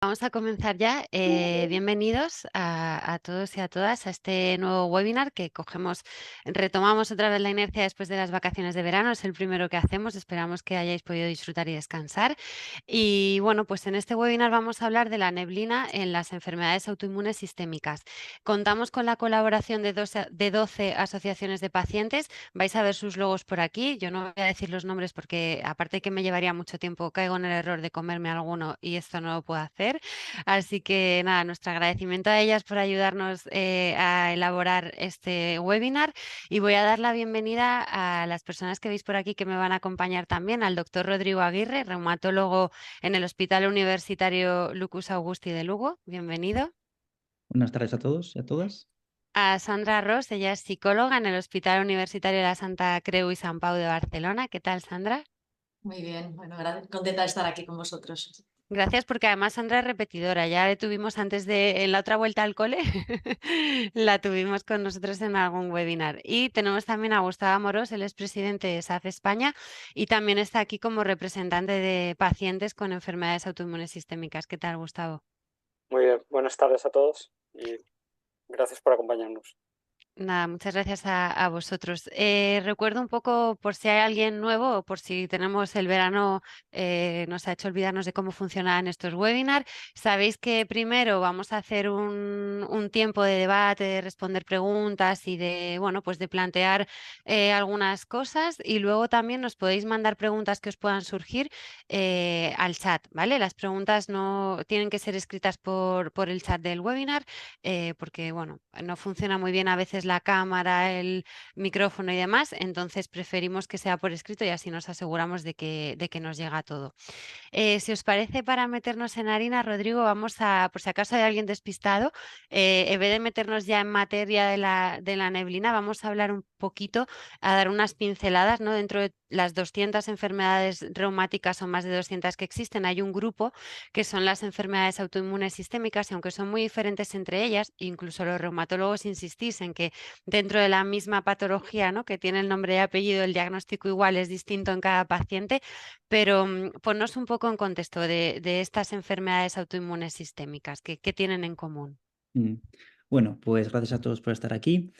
Vamos a comenzar ya. Bienvenidos a todos y a todas a este nuevo webinar que retomamos otra vez la inercia después de las vacaciones de verano. Es el primero que hacemos. Esperamos que hayáis podido disfrutar y descansar. Y bueno, pues en este webinar vamos a hablar de la neblina en las enfermedades autoinmunes sistémicas. Contamos con la colaboración de 12 asociaciones de pacientes. Vais a ver sus logos por aquí. Yo no voy a decir los nombres porque aparte que me llevaría mucho tiempo, caigo en el error de comerme alguno y esto no lo puedo hacer. Así que nada, nuestro agradecimiento a ellas por ayudarnos a elaborar este webinar y voy a dar la bienvenida a las personas que veis por aquí que me van a acompañar también, al doctor Rodrigo Aguirre, reumatólogo en el Hospital Universitario Lucus Augusti de Lugo. Bienvenido. Buenas tardes a todos y a todas. A Sandra Ros, ella es psicóloga en el Hospital Universitario de la Santa Creu y Sant Pau de Barcelona. ¿Qué tal, Sandra? Muy bien, bueno, contenta de estar aquí con vosotros. Gracias, porque además Sandra es repetidora. Ya le tuvimos en la otra vuelta al cole, la tuvimos con nosotros en algún webinar. Y tenemos también a Gustavo Amorós, él es presidente de SAF España y también está aquí como representante de pacientes con enfermedades autoinmunes sistémicas. ¿Qué tal, Gustavo? Muy bien, buenas tardes a todos y gracias por acompañarnos. Nada, muchas gracias a vosotros. Recuerdo un poco por si hay alguien nuevo o por si tenemos el verano, nos ha hecho olvidarnos de cómo funcionan estos webinars. Sabéis que primero vamos a hacer un tiempo de debate, de responder preguntas y de, bueno, pues de plantear algunas cosas y luego también nos podéis mandar preguntas que os puedan surgir al chat, ¿vale? Las preguntas no tienen que ser escritas por el chat del webinar porque, bueno, no funciona muy bien a veces la cámara, el micrófono y demás, entonces preferimos que sea por escrito y así nos aseguramos de que nos llega todo. Si os parece, para meternos en harina, Rodrigo, vamos a, por si acaso hay alguien despistado, en vez de meternos ya en materia de la neblina, vamos a hablar un poquito, a dar unas pinceladas, ¿no? Dentro de las 200 enfermedades reumáticas o más de 200 que existen, hay un grupo que son las enfermedades autoinmunes sistémicas y aunque son muy diferentes entre ellas, incluso los reumatólogos insistís en que dentro de la misma patología, ¿no? Que tiene el nombre y apellido, el diagnóstico igual es distinto en cada paciente, pero ponnos un poco en contexto de estas enfermedades autoinmunes sistémicas, ¿qué tienen en común? Mm. Bueno, pues gracias a todos por estar aquí.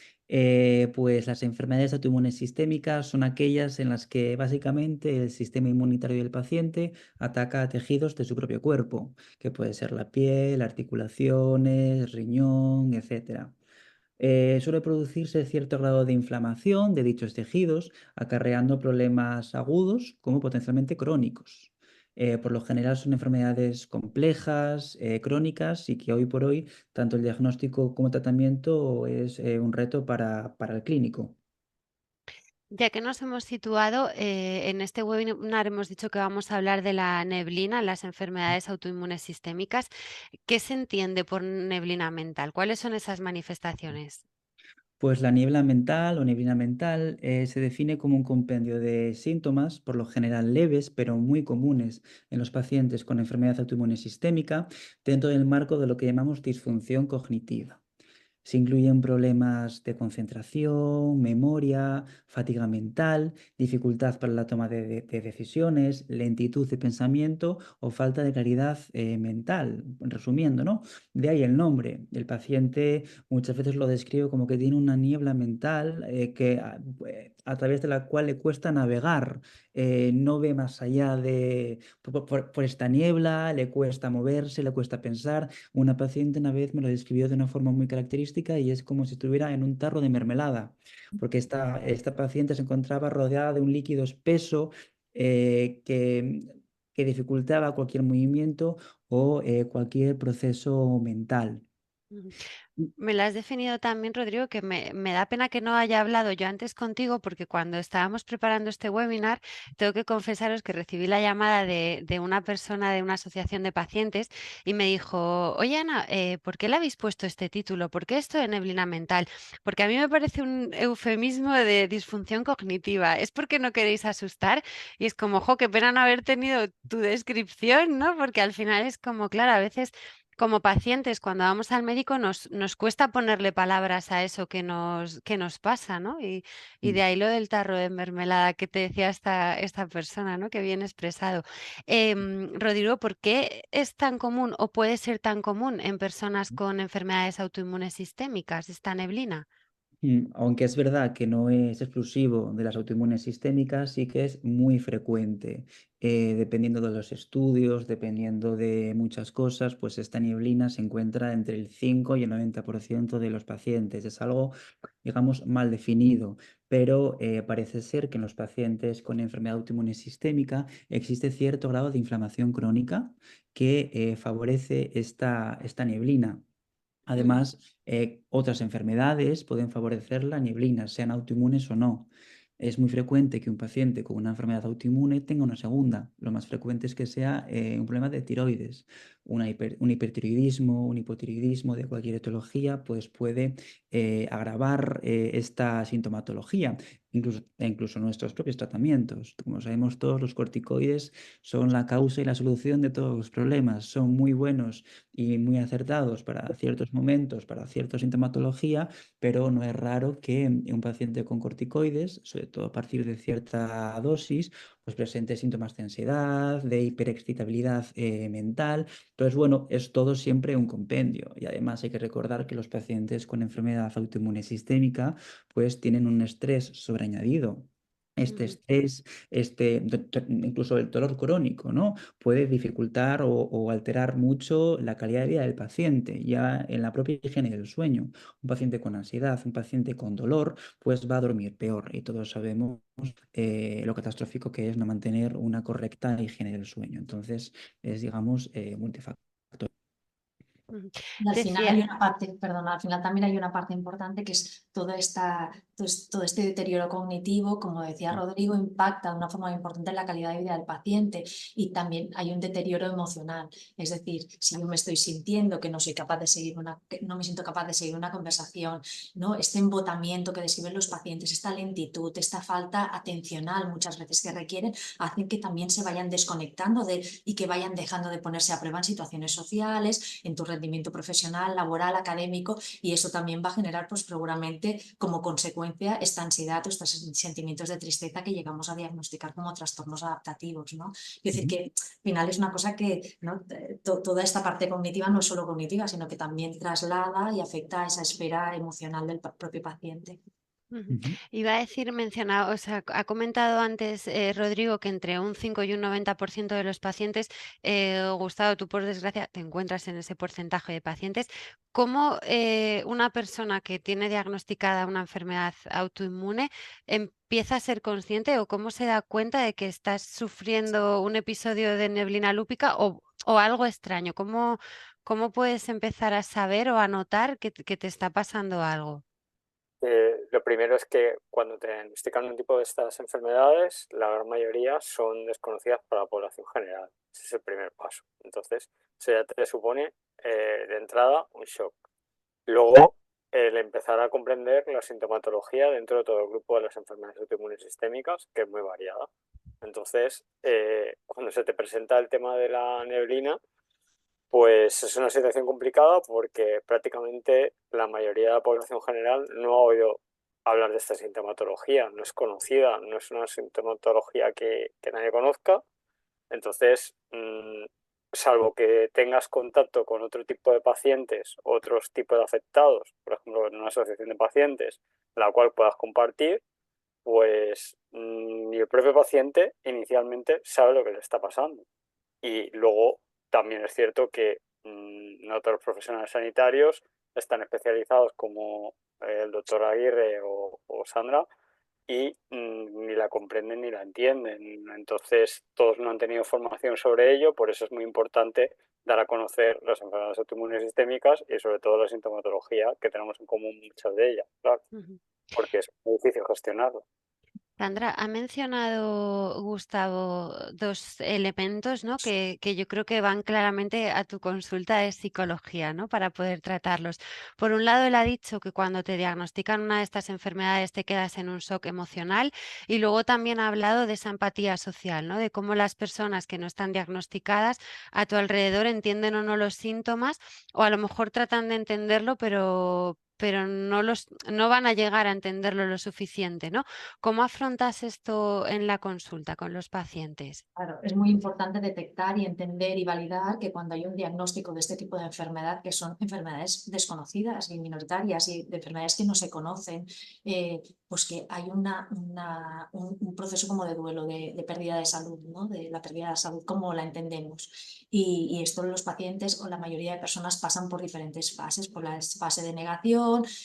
Pues las enfermedades autoinmunes sistémicas son aquellas en las que básicamente el sistema inmunitario del paciente ataca a tejidos de su propio cuerpo, que puede ser la piel, articulaciones, riñón, etcétera. Suele producirse cierto grado de inflamación de dichos tejidos, acarreando problemas agudos como potencialmente crónicos. Por lo general son enfermedades complejas, crónicas y que hoy por hoy tanto el diagnóstico como tratamiento es un reto para el clínico. Ya que nos hemos situado, en este webinar hemos dicho que vamos a hablar de la neblina, las enfermedades autoinmunes sistémicas. ¿Qué se entiende por neblina mental? ¿Cuáles son esas manifestaciones? Pues la niebla mental o neblina mental se define como un compendio de síntomas, por lo general leves, pero muy comunes en los pacientes con enfermedad autoinmune sistémica, dentro del marco de lo que llamamos disfunción cognitiva. Se incluyen problemas de concentración, memoria, fatiga mental, dificultad para la toma de decisiones, lentitud de pensamiento o falta de claridad mental. Resumiendo, ¿no? De ahí el nombre. El paciente muchas veces lo describe como que tiene una niebla mental a través de la cual le cuesta navegar, no ve más allá de por esta niebla, le cuesta moverse, le cuesta pensar. Una paciente una vez me lo describió de una forma muy característica y es como si estuviera en un tarro de mermelada, porque esta paciente se encontraba rodeada de un líquido espeso eh, que, que dificultaba cualquier movimiento o cualquier proceso mental. Ujú. Me la has definido también, Rodrigo, que me da pena que no haya hablado yo antes contigo, porque cuando estábamos preparando este webinar, tengo que confesaros que recibí la llamada de una persona de una asociación de pacientes y me dijo, oye Ana, ¿por qué le habéis puesto este título? ¿Por qué esto de neblina mental? Porque a mí me parece un eufemismo de disfunción cognitiva. ¿Es porque no queréis asustar? Y es como, jo, qué pena no haber tenido tu descripción, ¿no? Porque al final es como, claro, a veces como pacientes, cuando vamos al médico, nos cuesta ponerle palabras a eso que nos pasa, ¿no? Y de ahí lo del tarro de mermelada que te decía esta persona, ¿no? Que bien expresado. Rodrigo, ¿por qué es tan común o puede ser tan común en personas con enfermedades autoinmunes sistémicas esta neblina? Aunque es verdad que no es exclusivo de las autoinmunes sistémicas, sí que es muy frecuente. Dependiendo de los estudios, dependiendo de muchas cosas, pues esta nieblina se encuentra entre el 5 y el 90% de los pacientes. Es algo, digamos, mal definido, pero parece ser que en los pacientes con enfermedad autoinmune sistémica existe cierto grado de inflamación crónica que favorece esta nieblina. Además, otras enfermedades pueden favorecer la nieblina, sean autoinmunes o no. Es muy frecuente que un paciente con una enfermedad autoinmune tenga una segunda. Lo más frecuente es que sea un problema de tiroides. Un hipertiroidismo, un hipotiroidismo de cualquier etiología, pues puede agravar esta sintomatología. Incluso nuestros propios tratamientos. Como sabemos todos, los corticoides son la causa y la solución de todos los problemas. Son muy buenos y muy acertados para ciertos momentos, para cierta sintomatología, pero no es raro que un paciente con corticoides, sobre todo a partir de cierta dosis, pues presente síntomas de ansiedad, de hiperexcitabilidad mental. Entonces, bueno, es todo siempre un compendio. Y además hay que recordar que los pacientes con enfermedad autoinmune sistémica pues tienen un estrés sobreañadido. Este estrés, incluso el dolor crónico, ¿no? Puede dificultar o alterar mucho la calidad de vida del paciente, ya en la propia higiene del sueño. Un paciente con ansiedad, un paciente con dolor, pues va a dormir peor y todos sabemos lo catastrófico que es no mantener una correcta higiene del sueño. Entonces, es, digamos, multifactorial. Ujú. Y al final Decía, hay una parte, perdona, al final también hay una parte importante que es todo este deterioro cognitivo, como decía Rodrigo, impacta de una forma muy importante en la calidad de vida del paciente y también hay un deterioro emocional. Es decir, si yo me estoy sintiendo que no soy capaz de seguir que no me siento capaz de seguir una conversación, ¿no? Este embotamiento que describen los pacientes, esta lentitud, esta falta atencional muchas veces que requieren, hacen que también se vayan desconectando y que vayan dejando de ponerse a prueba en situaciones sociales, en tu rendimiento profesional, laboral, académico, y eso también va a generar pues seguramente como consecuencia esta ansiedad o estos sentimientos de tristeza que llegamos a diagnosticar como trastornos adaptativos, ¿no? Es decir, que al final es una cosa que, ¿no? Toda esta parte cognitiva no es solo cognitiva, sino que también traslada y afecta a esa esfera emocional del propio paciente. ujú. Iba a decir, mencionado, o sea, ha comentado antes Rodrigo que entre un 5 y un 90% de los pacientes, Gustavo, tú por desgracia te encuentras en ese porcentaje de pacientes. ¿Cómo una persona que tiene diagnosticada una enfermedad autoinmune empieza a ser consciente o cómo se da cuenta de que estás sufriendo un episodio de neblina lúpica o algo extraño? ¿Cómo puedes empezar a saber o a notar que te está pasando algo? Lo primero es que cuando te diagnostican un tipo de estas enfermedades, la gran mayoría son desconocidas para la población general. Ese es el primer paso. Entonces, eso ya te supone de entrada un shock. Luego, el empezar a comprender la sintomatología dentro de todo el grupo de las enfermedades autoinmunes sistémicas, que es muy variada. Entonces, cuando se te presenta el tema de la neblina, pues es una situación complicada porque prácticamente la mayoría de la población general no ha oído hablar de esta sintomatología, no es conocida, no es una sintomatología que nadie conozca. Entonces, salvo que tengas contacto con otro tipo de pacientes, otros tipos de afectados, por ejemplo, en una asociación de pacientes, la cual puedas compartir, pues ni el propio paciente inicialmente sabe lo que le está pasando. Y luego también es cierto que no todos los profesionales sanitarios están especializados como el doctor Aguirre o Sandra y ni la comprenden ni la entienden. Entonces, todos no han tenido formación sobre ello, por eso es muy importante dar a conocer las enfermedades autoinmunes sistémicas y sobre todo la sintomatología que tenemos en común muchas de ellas, claro, Ujú. porque es muy difícil gestionarlo. Sandra, ha mencionado Gustavo dos elementos, ¿no? que yo creo que van claramente a tu consulta de psicología, ¿no? Para poder tratarlos. Por un lado, él ha dicho que cuando te diagnostican una de estas enfermedades te quedas en un shock emocional y luego también ha hablado de esa empatía social, ¿no? De cómo las personas que no están diagnosticadas a tu alrededor entienden o no los síntomas o a lo mejor tratan de entenderlo, pero no van a llegar a entenderlo lo suficiente, ¿no? ¿Cómo afrontas esto en la consulta con los pacientes? Claro, es muy importante detectar y entender y validar que cuando hay un diagnóstico de este tipo de enfermedad, que son enfermedades desconocidas y minoritarias y de enfermedades que no se conocen, pues que hay un proceso como de duelo, de pérdida de salud, ¿no? De la pérdida de salud como la entendemos. Y esto los pacientes o la mayoría de personas pasan por diferentes fases, por la fase de negación,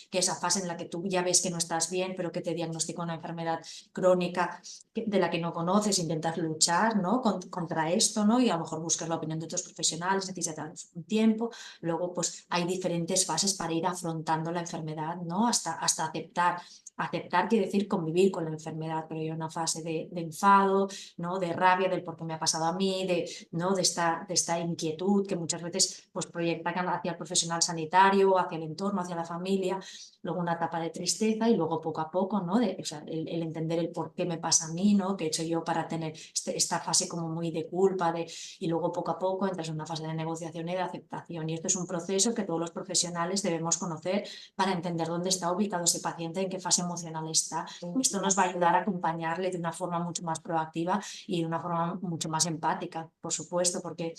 que es esa fase en la que tú ya ves que no estás bien, pero que te diagnostica una enfermedad crónica de la que no conoces, intentas luchar, ¿no? contra esto, ¿no? Y a lo mejor buscas la opinión de otros profesionales, necesitas un tiempo. Luego, pues hay diferentes fases para ir afrontando la enfermedad, ¿no? Hasta aceptar. Aceptar quiere decir convivir con la enfermedad, pero hay una fase de enfado, ¿no? De rabia, del por qué me ha pasado a mí, ¿no? de esta inquietud que muchas veces pues, proyectan hacia el profesional sanitario, hacia el entorno, hacia la familia. Luego una etapa de tristeza y luego poco a poco, ¿no? O sea, el entender el por qué me pasa a mí, ¿no? ¿Qué he hecho yo para tener esta fase como muy de culpa? Y luego poco a poco entras en una fase de negociación y de aceptación. Y esto es un proceso que todos los profesionales debemos conocer para entender dónde está ubicado ese paciente, en qué fase emocional está. Esto nos va a ayudar a acompañarle de una forma mucho más proactiva y de una forma mucho más empática, por supuesto, porque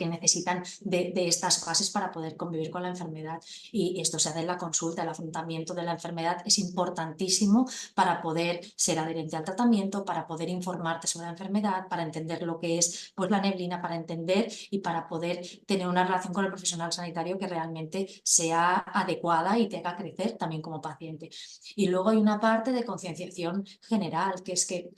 necesitan de estas fases para poder convivir con la enfermedad. Y esto se hace en la consulta, el afrontamiento de la enfermedad es importantísimo para poder ser adherente al tratamiento, para poder informarte sobre la enfermedad, para entender lo que es pues, la neblina, para entender y para poder tener una relación con el profesional sanitario que realmente sea adecuada y te haga crecer también como paciente. Y luego hay una parte de concienciación general, que es que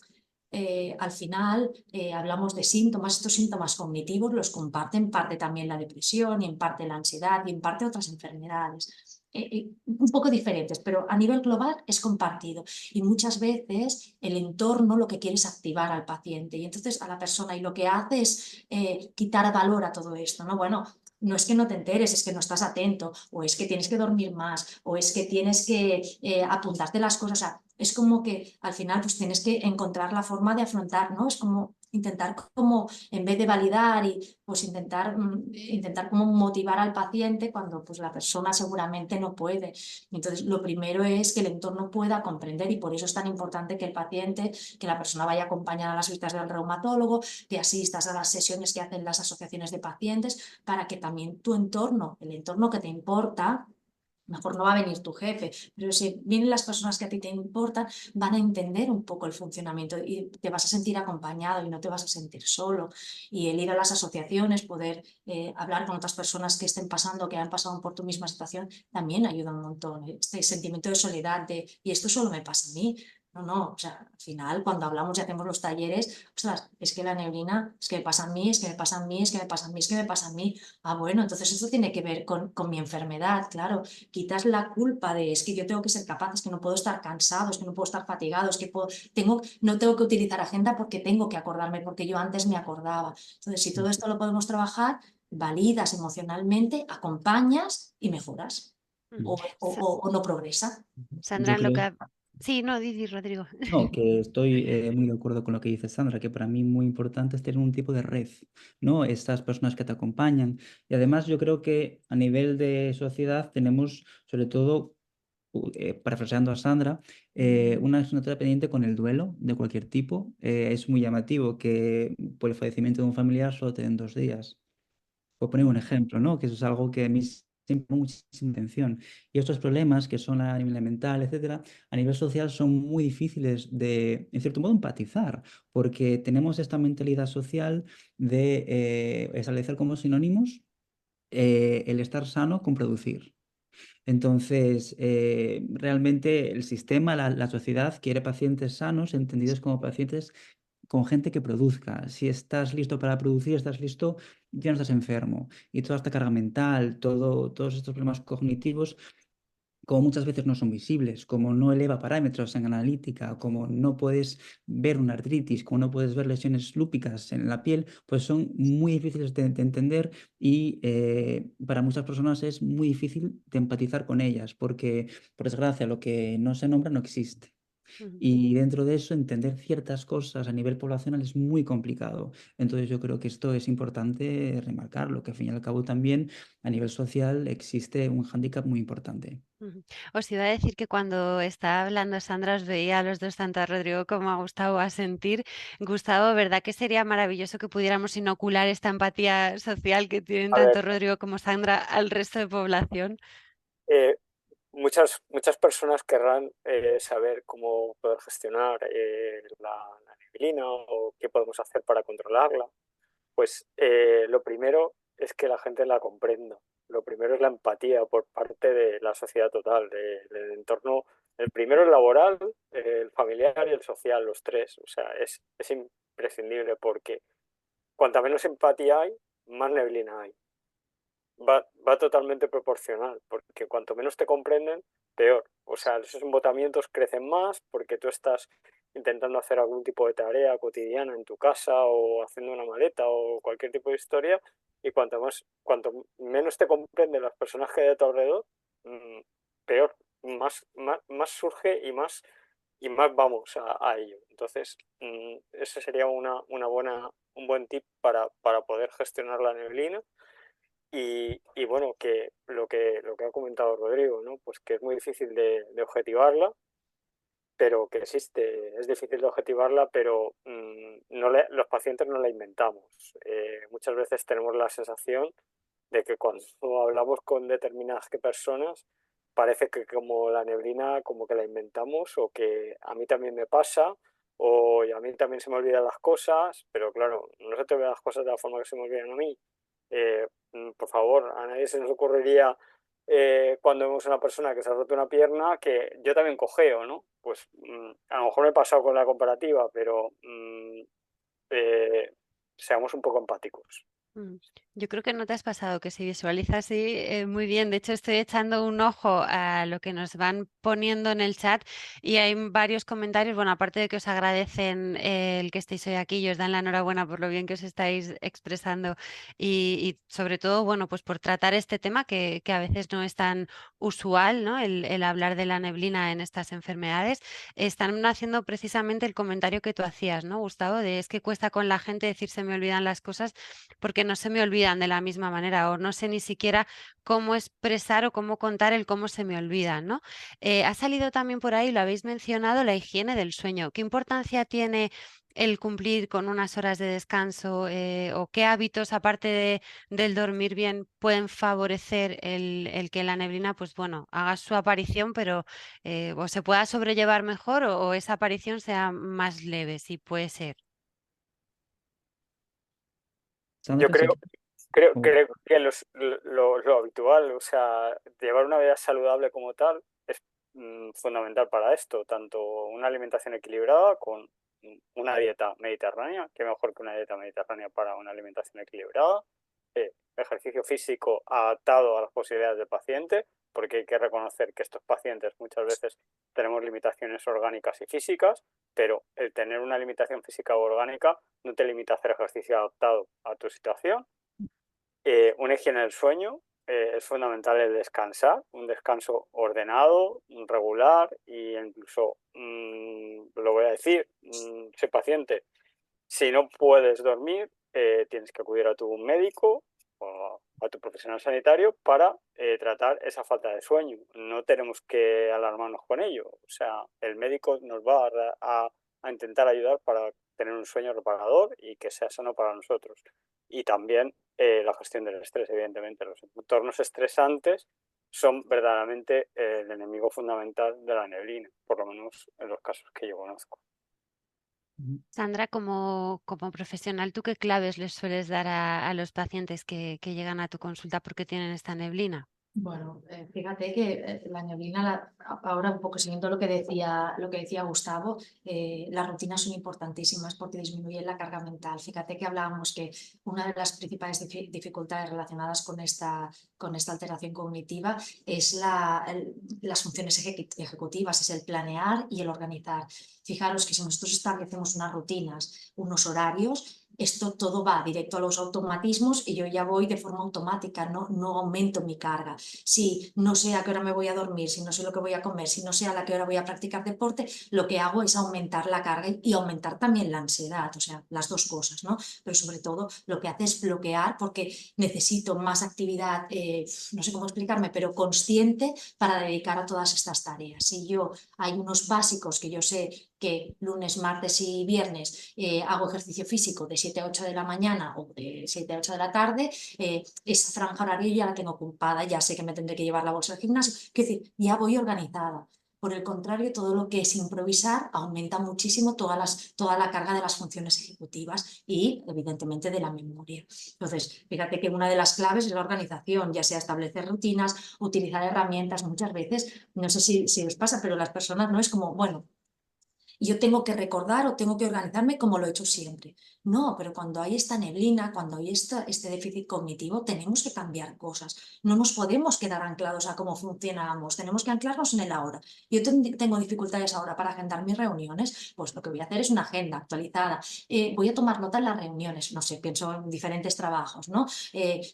al final hablamos de síntomas, estos síntomas cognitivos los comparten en parte también la depresión y en parte la ansiedad y en parte otras enfermedades. Un poco diferentes, pero a nivel global es compartido y muchas veces el entorno lo que quiere es activar al paciente y entonces a la persona y lo que hace es quitar valor a todo esto, ¿no? Bueno, no es que no te enteres, es que no estás atento, o es que tienes que dormir más, o es que tienes que apuntarte las cosas. O sea, es como que al final pues tienes que encontrar la forma de afrontar, ¿no? Es como intentar como, en vez de validar y pues intentar como motivar al paciente cuando pues la persona seguramente no puede. Entonces, lo primero es que el entorno pueda comprender y por eso es tan importante que el paciente, que la persona vaya acompañada a las visitas del reumatólogo, que asistas a las sesiones que hacen las asociaciones de pacientes, para que también tu entorno, el entorno que te importa, mejor no va a venir tu jefe, pero si vienen las personas que a ti te importan, van a entender un poco el funcionamiento y te vas a sentir acompañado y no te vas a sentir solo. Y el ir a las asociaciones, poder hablar con otras personas que estén pasando, que han pasado por tu misma situación, también ayuda un montón. Este sentimiento de soledad, y esto solo me pasa a mí. No, o sea, al final cuando hablamos y hacemos los talleres, ostras, es que la neblina, es que me pasa a mí, es que me pasa a mí, es que me pasa a mí, es que me pasa a mí. Ah, bueno, entonces esto tiene que ver con mi enfermedad, claro. Quitas la culpa de es que yo tengo que ser capaz, es que no puedo estar cansado, es que no puedo estar fatigado, es que no tengo que utilizar agenda porque tengo que acordarme, porque yo antes me acordaba. Entonces, si todo esto lo podemos trabajar, validas emocionalmente, acompañas y mejoras o, o no progresa. Sandra, Yo en lo creo que... Sí, no, Didi, Rodrigo. no, que estoy muy de acuerdo con lo que dice Sandra, que para mí muy importante es tener un tipo de red, ¿no? Estas personas que te acompañan. Y además yo creo que a nivel de sociedad tenemos, sobre todo, parafraseando a Sandra, una asignatura pendiente con el duelo de cualquier tipo. Es muy llamativo que por el fallecimiento de un familiar solo te den 2 días. Por poner un ejemplo, ¿no? Que eso es algo que a mí siempre me llama muchísima atención. Y estos problemas que son a nivel mental, etcétera, a nivel social son muy difíciles de, en cierto modo, empatizar, porque tenemos esta mentalidad social de establecer como sinónimos el estar sano con producir. Entonces, realmente el sistema, la sociedad quiere pacientes sanos, entendidos como pacientes con gente que produzca. Si estás listo para producir, estás listo, ya no estás enfermo. Y toda esta carga mental, todos estos problemas cognitivos como muchas veces no son visibles, como no eleva parámetros en analítica, como no puedes ver una artritis, como no puedes ver lesiones lúpicas en la piel, pues son muy difíciles de entender y para muchas personas es muy difícil de empatizar con ellas, porque por desgracia lo que no se nombra no existe. Ujú. Y dentro de eso, entender ciertas cosas a nivel poblacional es muy complicado. Entonces yo creo que esto es importante remarcarlo, que al fin y al cabo también a nivel social existe un hándicap muy importante. Ujú. Os iba a decir que cuando estaba hablando Sandra os veía a los dos, tanto a Rodrigo como a Gustavo, a sentir. Gustavo, ¿verdad que sería maravilloso que pudiéramos inocular esta empatía social que tienen A ver, tanto Rodrigo como Sandra al resto de población? eh, muchas personas querrán saber cómo poder gestionar la neblina o qué podemos hacer para controlarla. Pues lo primero es que la gente la comprenda. Lo primero es la empatía por parte de la sociedad total, del entorno. El primero es laboral, el familiar y el social, los tres. O sea, es imprescindible porque cuanta menos empatía hay, más neblina hay. Va totalmente proporcional, porque cuanto menos te comprenden, peor. O sea, esos embotamientos crecen más porque tú estás intentando hacer algún tipo de tarea cotidiana en tu casa o haciendo una maleta o cualquier tipo de historia, y cuanto menos te comprenden las personas que hay a tu alrededor, peor. Más surge y más vamos a ello. Entonces, ese sería un buen tip para poder gestionar la neblina. Y bueno, lo que ha comentado Rodrigo, ¿no? Pues que es muy difícil de objetivarla, pero que existe. Es difícil de objetivarla, pero los pacientes no la inventamos. Muchas veces tenemos la sensación de que cuando hablamos con determinadas personas, parece que como la neblina, como que la inventamos, o que a mí también me pasa, o a mí también se me olvidan las cosas, pero claro, no se te olvidan las cosas de la forma que se me olvidan a mí. Por favor, a nadie se nos ocurriría cuando vemos a una persona que se ha roto una pierna que yo también cojeo, ¿no? Pues a lo mejor me he pasado con la comparativa, pero eh, seamos un poco empáticos. Mm. Yo creo que no te has pasado, que se visualiza así muy bien. De hecho, estoy echando un ojo a lo que nos van poniendo en el chat y hay varios comentarios. Bueno, aparte de que os agradecen el que estéis hoy aquí y os dan la enhorabuena por lo bien que os estáis expresando y sobre todo, bueno, pues por tratar este tema que a veces no es tan usual, ¿no? El hablar de la neblina en estas enfermedades. Están haciendo precisamente el comentario que tú hacías, ¿no, Gustavo? De es que cuesta con la gente decir se me olvidan las cosas porque no se me olvidan de la misma manera o no sé ni siquiera cómo expresar o cómo contar el cómo se me olvidan, ¿no? Ha salido también por ahí, lo habéis mencionado, la higiene del sueño. ¿Qué importancia tiene el cumplir con unas horas de descanso o qué hábitos, aparte del dormir bien, pueden favorecer el que la neblina, pues bueno, haga su aparición, pero o se pueda sobrellevar mejor o esa aparición sea más leve, si puede ser? Yo Sandra, sí. creo que lo habitual, o sea, llevar una vida saludable como tal, es fundamental para esto, tanto una alimentación equilibrada con una dieta mediterránea, que mejor que una dieta mediterránea para una alimentación equilibrada, ejercicio físico adaptado a las posibilidades del paciente, porque hay que reconocer que estos pacientes muchas veces tenemos limitaciones orgánicas y físicas, pero el tener una limitación física o orgánica no te limita a hacer ejercicio adaptado a tu situación. Una higiene del sueño, es fundamental el descansar, un descanso ordenado, regular e incluso, lo voy a decir, soy paciente, si no puedes dormir, tienes que acudir a tu médico o a tu profesional sanitario para tratar esa falta de sueño. No tenemos que alarmarnos con ello. O sea, el médico nos va a intentar ayudar para tener un sueño reparador y que sea sano para nosotros. Y también la gestión del estrés, evidentemente. Los entornos estresantes son verdaderamente el enemigo fundamental de la neblina, por lo menos en los casos que yo conozco. Sandra, como profesional, ¿tú qué claves les sueles dar a los pacientes que llegan a tu consulta porque tienen esta neblina? Bueno, fíjate que la neblina, ahora un poco siguiendo lo que decía Gustavo, las rutinas son importantísimas porque disminuyen la carga mental. Fíjate que hablábamos que una de las principales dificultades relacionadas con esta alteración cognitiva es las funciones ejecutivas, es el planear y el organizar. Fijaros que si nosotros establecemos unas rutinas, unos horarios, esto todo va directo a los automatismos y yo ya voy de forma automática, no aumento mi carga. Si no sé a qué hora me voy a dormir, si no sé lo que voy a comer, si no sé a qué hora voy a practicar deporte, lo que hago es aumentar la carga y aumentar también la ansiedad, o sea, las dos cosas, ¿no? Pero sobre todo lo que hace es bloquear porque necesito más actividad, no sé cómo explicarme, pero consciente para dedicar a todas estas tareas. Si yo hay unos básicos que yo sé que lunes, martes y viernes hago ejercicio físico de 7 a 8 de la mañana o de 7 a 8 de la tarde, esa franja horaria ya la tengo ocupada, ya sé que me tendré que llevar la bolsa al gimnasio, es decir, ya voy organizada. Por el contrario, todo lo que es improvisar aumenta muchísimo toda la carga de las funciones ejecutivas y, evidentemente, de la memoria. Entonces, fíjate que una de las claves es la organización, ya sea establecer rutinas, utilizar herramientas. Muchas veces, no sé si os pasa, pero las personas no es como, bueno, yo tengo que recordar o tengo que organizarme como lo he hecho siempre. No, pero cuando hay esta neblina, cuando hay este déficit cognitivo, tenemos que cambiar cosas. No nos podemos quedar anclados a cómo funcionamos, tenemos que anclarnos en el ahora. Yo tengo dificultades ahora para agendar mis reuniones, pues lo que voy a hacer es una agenda actualizada. Voy a tomar nota en las reuniones, no sé, pienso en diferentes trabajos, ¿no?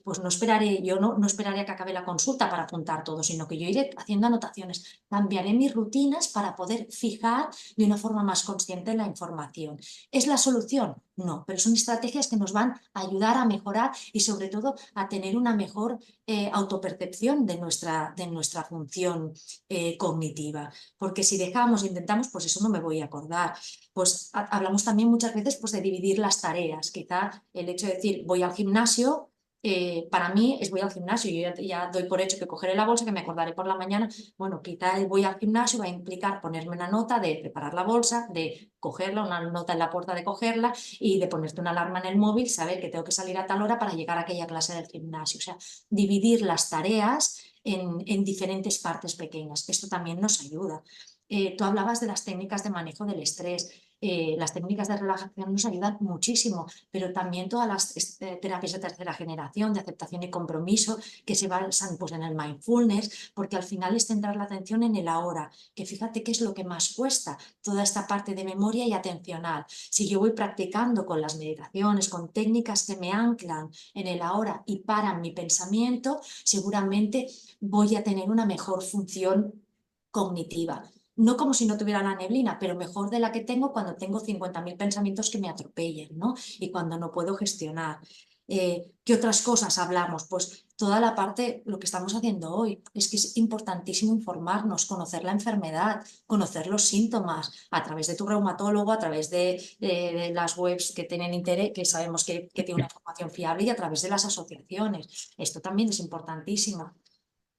Pues no esperaré, yo no esperaré a que acabe la consulta para apuntar todo, sino que yo iré haciendo anotaciones. Cambiaré mis rutinas para poder fijar de una forma más consciente la información. ¿Es la solución? No, pero son estrategias que nos van a ayudar a mejorar y sobre todo a tener una mejor autopercepción de nuestra función cognitiva. Porque si dejamos, intentamos, pues eso no me voy a acordar. Pues hablamos también muchas veces pues, de dividir las tareas. Quizá el hecho de decir voy al gimnasio, para mí es voy al gimnasio, yo ya doy por hecho que cogeré la bolsa, que me acordaré por la mañana. Bueno, quizá el voy al gimnasio va a implicar ponerme una nota de preparar la bolsa, de cogerla, una nota en la puerta de cogerla y de ponerte una alarma en el móvil, saber que tengo que salir a tal hora para llegar a aquella clase del gimnasio. O sea, dividir las tareas en diferentes partes pequeñas. Esto también nos ayuda. Tú hablabas de las técnicas de manejo del estrés. Las técnicas de relajación nos ayudan muchísimo, pero también todas las terapias de tercera generación, de aceptación y compromiso, que se basan pues, en el mindfulness, porque al final es centrar la atención en el ahora, que fíjate qué es lo que más cuesta, toda esta parte de memoria y atencional. Si yo voy practicando con las meditaciones, con técnicas que me anclan en el ahora y paran mi pensamiento, seguramente voy a tener una mejor función cognitiva. No como si no tuviera la neblina, pero mejor de la que tengo cuando tengo 50.000 pensamientos que me atropellen, ¿no? Y cuando no puedo gestionar. ¿Qué otras cosas hablamos? Pues toda la parte, lo que estamos haciendo hoy, es que es importantísimo informarnos, conocer la enfermedad, conocer los síntomas, a través de tu reumatólogo, a través de las webs que tienen interés, que sabemos que tiene una información fiable, y a través de las asociaciones. Esto también es importantísimo.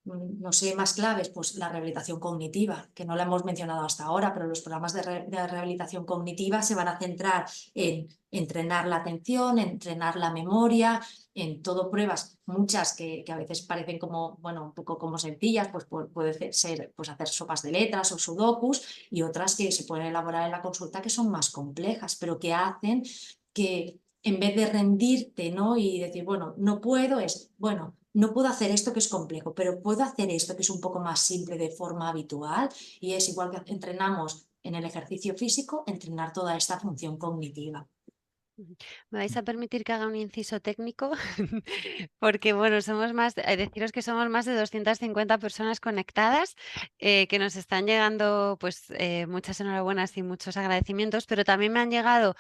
No sé, más claves, pues la rehabilitación cognitiva, que no la hemos mencionado hasta ahora, pero los programas de rehabilitación cognitiva se van a centrar en entrenar la atención, entrenar la memoria, en todo pruebas, muchas que a veces parecen como, bueno, un poco como sencillas, pues puede ser pues hacer sopas de letras o sudokus, y otras que se pueden elaborar en la consulta que son más complejas, pero que hacen que en vez de rendirte, ¿no? Y decir, bueno, no puedo, es, bueno, no puedo hacer esto que es complejo, pero puedo hacer esto que es un poco más simple de forma habitual, y es igual que entrenamos en el ejercicio físico, entrenar toda esta función cognitiva. ¿Me vais a permitir que haga un inciso técnico? Porque, bueno, deciros que somos más de 250 personas conectadas, que nos están llegando pues muchas enhorabuenas y muchos agradecimientos, pero también me han llegado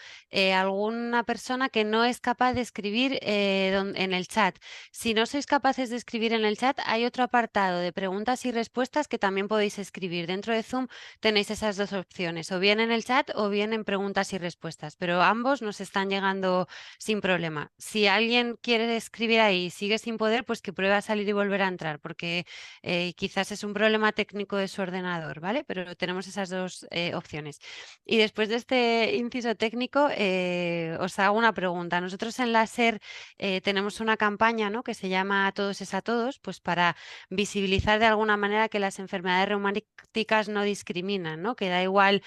alguna persona que no es capaz de escribir en el chat. Si no sois capaces de escribir en el chat, hay otro apartado de preguntas y respuestas que también podéis escribir. Dentro de Zoom tenéis esas dos opciones, o bien en el chat o bien en preguntas y respuestas, pero ambos nos están llegando sin problema. Si alguien quiere escribir ahí y sigue sin poder, pues que pruebe a salir y volver a entrar, porque quizás es un problema técnico de su ordenador, ¿vale? Pero tenemos esas dos opciones. Y después de este inciso técnico, os hago una pregunta. Nosotros en la SER tenemos una campaña, ¿no?, que se llama A todos es a todos, pues para visibilizar de alguna manera que las enfermedades reumáticas no discriminan, ¿no?, que da igual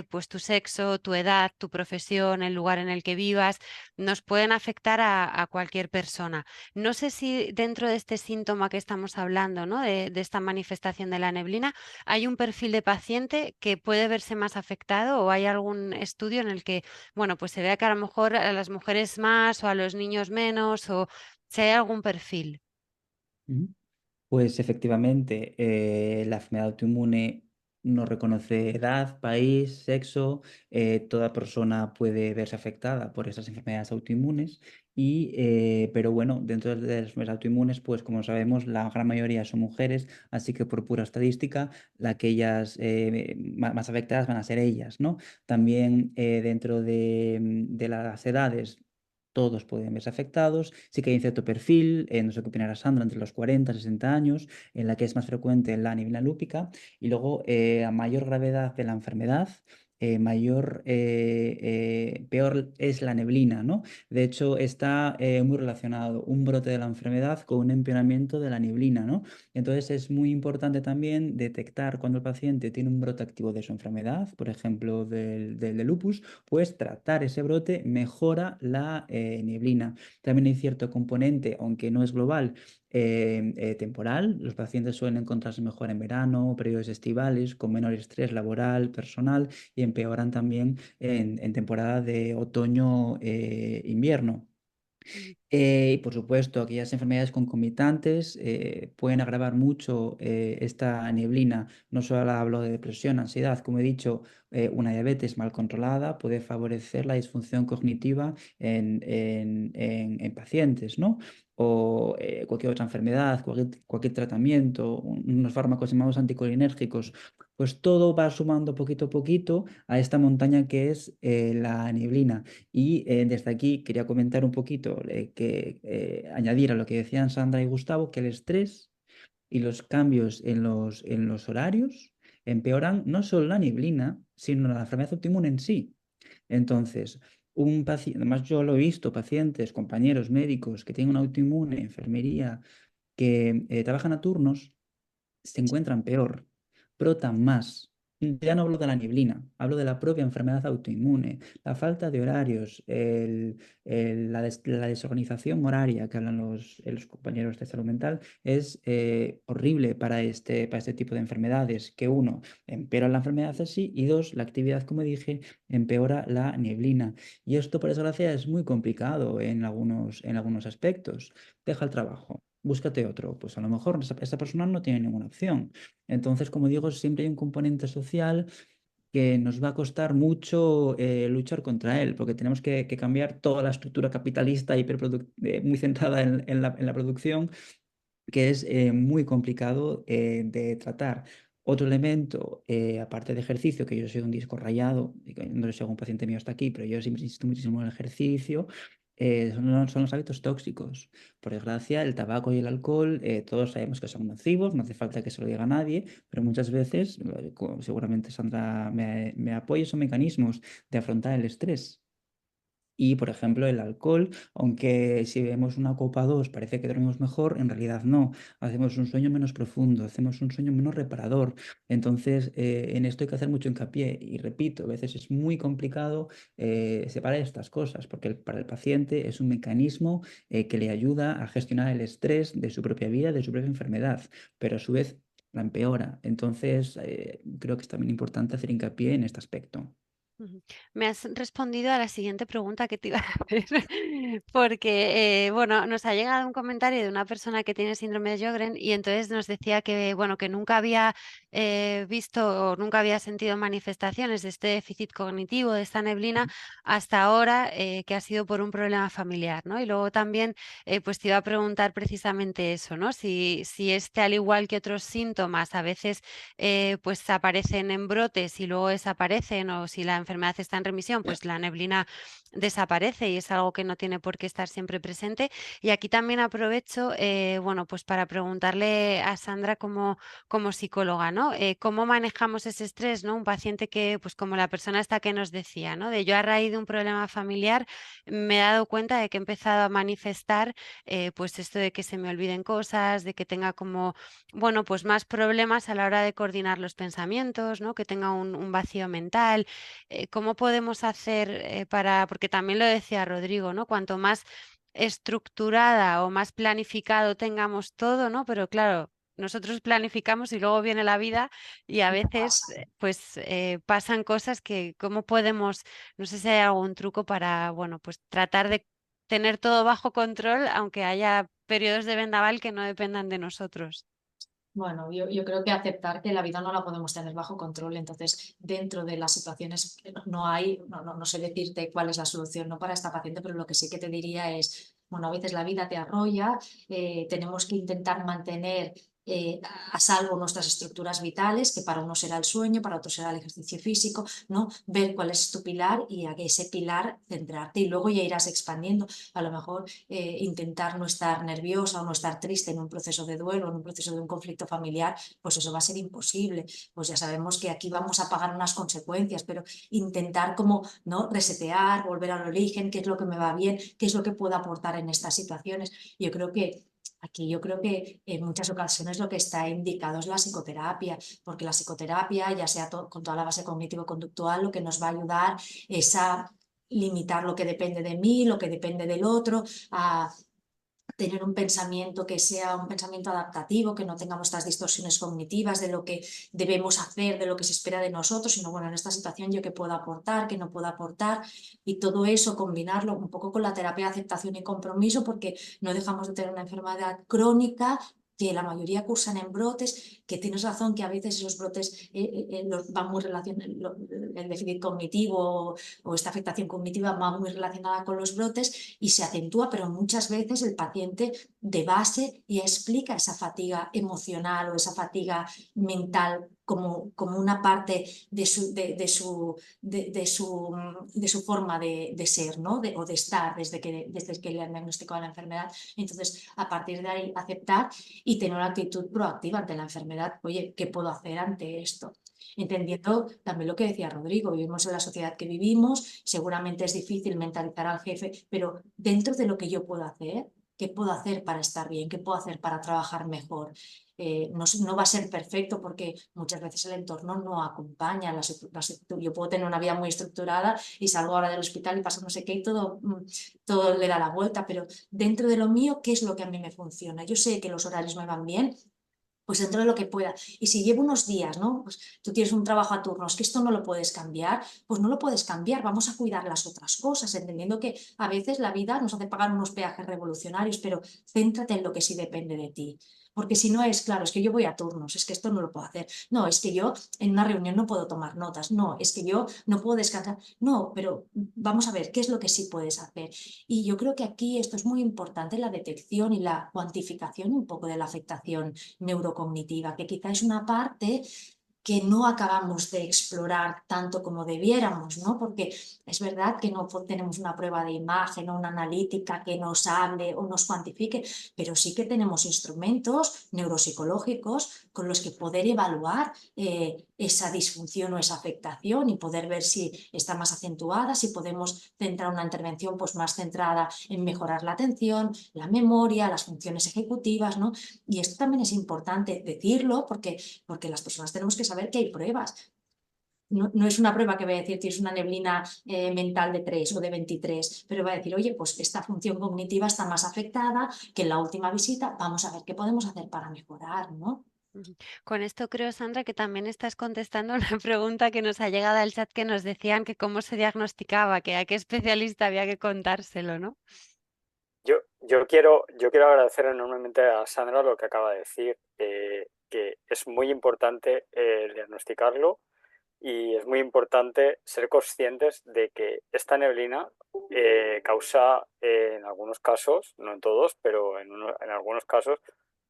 pues tu sexo, tu edad, tu profesión, el lugar en el que vivas, nos pueden afectar a cualquier persona. No sé si dentro de este síntoma que estamos hablando, ¿no?, de esta manifestación de la neblina, hay un perfil de paciente que puede verse más afectado, o hay algún estudio en el que, bueno, pues se vea que a lo mejor a las mujeres más o a los niños menos, o si hay algún perfil. Ujú. Pues efectivamente, la enfermedad autoinmune no reconoce edad, país, sexo, toda persona puede verse afectada por esas enfermedades autoinmunes pero bueno, dentro de las enfermedades autoinmunes, pues como sabemos, la gran mayoría son mujeres, así que por pura estadística, aquellas más afectadas van a ser ellas, ¿no? También dentro de las edades, todos pueden verse afectados. Sí que hay un cierto perfil, no sé qué opinará Sandra, entre los 40 y 60 años, en la que es más frecuente la neblina lúpica. Y luego, a mayor gravedad de la enfermedad, peor es la neblina, ¿no? De hecho, está muy relacionado un brote de la enfermedad con un empeoramiento de la neblina, ¿no? Entonces, es muy importante también detectar cuando el paciente tiene un brote activo de su enfermedad, por ejemplo, del lupus, pues tratar ese brote mejora la neblina. También hay cierto componente, aunque no es global, temporal. Los pacientes suelen encontrarse mejor en verano, periodos estivales, con menor estrés laboral, personal, y empeoran también en temporada de otoño-invierno. Ujú. Y por supuesto, aquellas enfermedades concomitantes pueden agravar mucho esta neblina. No solo hablo de depresión, ansiedad, como he dicho, una diabetes mal controlada puede favorecer la disfunción cognitiva en pacientes, ¿no? O cualquier otra enfermedad, cualquier tratamiento, unos fármacos llamados anticolinérgicos, pues todo va sumando poquito a poquito a esta montaña que es la neblina. Y desde aquí quería comentar un poquito, añadir a lo que decían Sandra y Gustavo, que el estrés y los cambios en los horarios empeoran no solo la neblina, sino la enfermedad autoinmune en sí. Entonces, un paciente, además yo lo he visto, pacientes, compañeros médicos que tienen una autoinmune, enfermería, que trabajan a turnos, se encuentran peor, brotan más. Ya no hablo de la neblina, hablo de la propia enfermedad autoinmune, la falta de horarios, la desorganización horaria que hablan los compañeros de salud mental es horrible para este tipo de enfermedades, que uno, empeora la enfermedad así y dos, la actividad, como dije, empeora la neblina. Y esto, por desgracia, es muy complicado en algunos aspectos. Deja el trabajo, búscate otro. Pues a lo mejor esa persona no tiene ninguna opción. Entonces, como digo, siempre hay un componente social que nos va a costar mucho luchar contra él, porque tenemos que cambiar toda la estructura capitalista muy centrada en la producción, que es muy complicado de tratar. Otro elemento, aparte de ejercicio, que yo soy un disco rayado, y que no sé si algún paciente mío está aquí, pero yo siempre insisto muchísimo en el ejercicio, son los hábitos tóxicos. Por desgracia, el tabaco y el alcohol, todos sabemos que son nocivos, no hace falta que se lo diga a nadie, pero muchas veces, seguramente Sandra me apoya, son mecanismos de afrontar el estrés. Y, por ejemplo, el alcohol, aunque si vemos una copa 2 parece que dormimos mejor, en realidad no. Hacemos un sueño menos profundo, hacemos un sueño menos reparador. Entonces, en esto hay que hacer mucho hincapié. Y repito, a veces es muy complicado separar estas cosas, porque para el paciente es un mecanismo que le ayuda a gestionar el estrés de su propia vida, de su propia enfermedad, pero a su vez la empeora. Entonces, creo que es también importante hacer hincapié en este aspecto. Ujú. Me has respondido a la siguiente pregunta que te iba a hacer, porque bueno, nos ha llegado un comentario de una persona que tiene síndrome de Sjögren y entonces nos decía que, bueno, que nunca había visto o nunca había sentido manifestaciones de este déficit cognitivo, de esta neblina, hasta ahora, que ha sido por un problema familiar, ¿no? Y luego también, pues te iba a preguntar precisamente eso, ¿no? Si este, al igual que otros síntomas, a veces pues aparecen en brotes y luego desaparecen, o si la enfermedad está en remisión, pues la neblina desaparece y es algo que no tiene por qué estar siempre presente. Y aquí también aprovecho, bueno, pues para preguntarle a Sandra como psicóloga, ¿no? ¿Cómo manejamos ese estrés, ¿no? Un paciente que, pues como la persona esta que nos decía, ¿no? De yo a raíz de un problema familiar me he dado cuenta de que he empezado a manifestar, pues esto de que se me olviden cosas, de que tenga como, bueno, pues más problemas a la hora de coordinar los pensamientos, ¿no? Que tenga un vacío mental. ¿Cómo podemos hacer para, porque también lo decía Rodrigo, ¿no? Cuanto más estructurada o más planificado tengamos todo, ¿no? Pero claro, nosotros planificamos y luego viene la vida y a veces pues pasan cosas que cómo podemos, no sé si hay algún truco para, bueno, pues tratar de tener todo bajo control, aunque haya periodos de vendaval que no dependan de nosotros. Bueno, yo creo que aceptar que la vida no la podemos tener bajo control, entonces dentro de las situaciones no sé decirte cuál es la solución, no para esta paciente, pero lo que sí que te diría es, bueno, a veces la vida te arrolla, tenemos que intentar mantener a salvo nuestras estructuras vitales, que para uno será el sueño, para otro será el ejercicio físico, ¿no? Ver cuál es tu pilar y a ese pilar centrarte y luego ya irás expandiendo. A lo mejor intentar no estar nerviosa o no estar triste en un proceso de duelo, en un proceso de un conflicto familiar, pues eso va a ser imposible. Pues ya sabemos que aquí vamos a pagar unas consecuencias, pero intentar como, ¿no? Resetear, volver al origen, qué es lo que me va bien, qué es lo que puedo aportar en estas situaciones. Yo creo que en muchas ocasiones lo que está indicado es la psicoterapia, porque la psicoterapia, ya sea con toda la base cognitivo-conductual, lo que nos va a ayudar es a limitar lo que depende de mí, lo que depende del otro, a tener un pensamiento que sea un pensamiento adaptativo, que no tengamos estas distorsiones cognitivas de lo que debemos hacer, de lo que se espera de nosotros, sino bueno, en esta situación yo qué puedo aportar, qué no puedo aportar, y todo eso combinarlo un poco con la terapia de aceptación y compromiso, porque no dejamos de tener una enfermedad crónica que la mayoría cursan en brotes, que tienes razón que a veces esos brotes van muy relacionados, el déficit cognitivo o esta afectación cognitiva va muy relacionada con los brotes y se acentúa, pero muchas veces el paciente de base ya explica esa fatiga emocional o esa fatiga mental como una parte de su forma de ser, ¿no? O de estar desde que le han diagnosticado la enfermedad. Entonces, a partir de ahí, aceptar y tener una actitud proactiva ante la enfermedad. Oye, ¿qué puedo hacer ante esto? Entendiendo también lo que decía Rodrigo, vivimos en la sociedad que vivimos, seguramente es difícil mentalizar al jefe, pero dentro de lo que yo puedo hacer, ¿qué puedo hacer para estar bien? ¿Qué puedo hacer para trabajar mejor? No va a ser perfecto porque muchas veces el entorno no acompaña. Yo puedo tener una vida muy estructurada y salgo ahora del hospital y pasa no sé qué y todo le da la vuelta, pero dentro de lo mío, ¿qué es lo que a mí me funciona? Yo sé que los horarios me van bien, pues dentro de lo que pueda. Y si llevo unos días, ¿no? Pues tú tienes un trabajo a turnos, que esto no lo puedes cambiar, pues no lo puedes cambiar, vamos a cuidar las otras cosas, entendiendo que a veces la vida nos hace pagar unos peajes revolucionarios, pero céntrate en lo que sí depende de ti. Porque si no es, claro, es que yo voy a turnos, es que esto no lo puedo hacer. No, es que yo en una reunión no puedo tomar notas. No, es que yo no puedo descansar. No, pero vamos a ver qué es lo que sí puedes hacer. Y yo creo que aquí esto es muy importante, la detección y la cuantificación un poco de la afectación neurocognitiva, que quizá es una parte que no acabamos de explorar tanto como debiéramos, ¿no? Porque es verdad que no tenemos una prueba de imagen o una analítica que nos hable o nos cuantifique, pero sí que tenemos instrumentos neuropsicológicos con los que poder evaluar esa disfunción o esa afectación y poder ver si está más acentuada, si podemos centrar una intervención pues, más centrada en mejorar la atención, la memoria, las funciones ejecutivas, ¿no? Y esto también es importante decirlo porque las personas tenemos que saber que hay pruebas. No es una prueba que va a decir tienes una neblina mental de 3 o de 23, pero va a decir, oye, pues esta función cognitiva está más afectada que en la última visita, vamos a ver qué podemos hacer para mejorar, ¿no? Con esto creo, Sandra, que también estás contestando una pregunta que nos ha llegado al chat que nos decían que cómo se diagnosticaba, que a qué especialista había que contárselo, ¿no? Yo quiero agradecer enormemente a Sandra lo que acaba de decir, que es muy importante diagnosticarlo y es muy importante ser conscientes de que esta neblina causa en algunos casos, no en todos, pero en algunos casos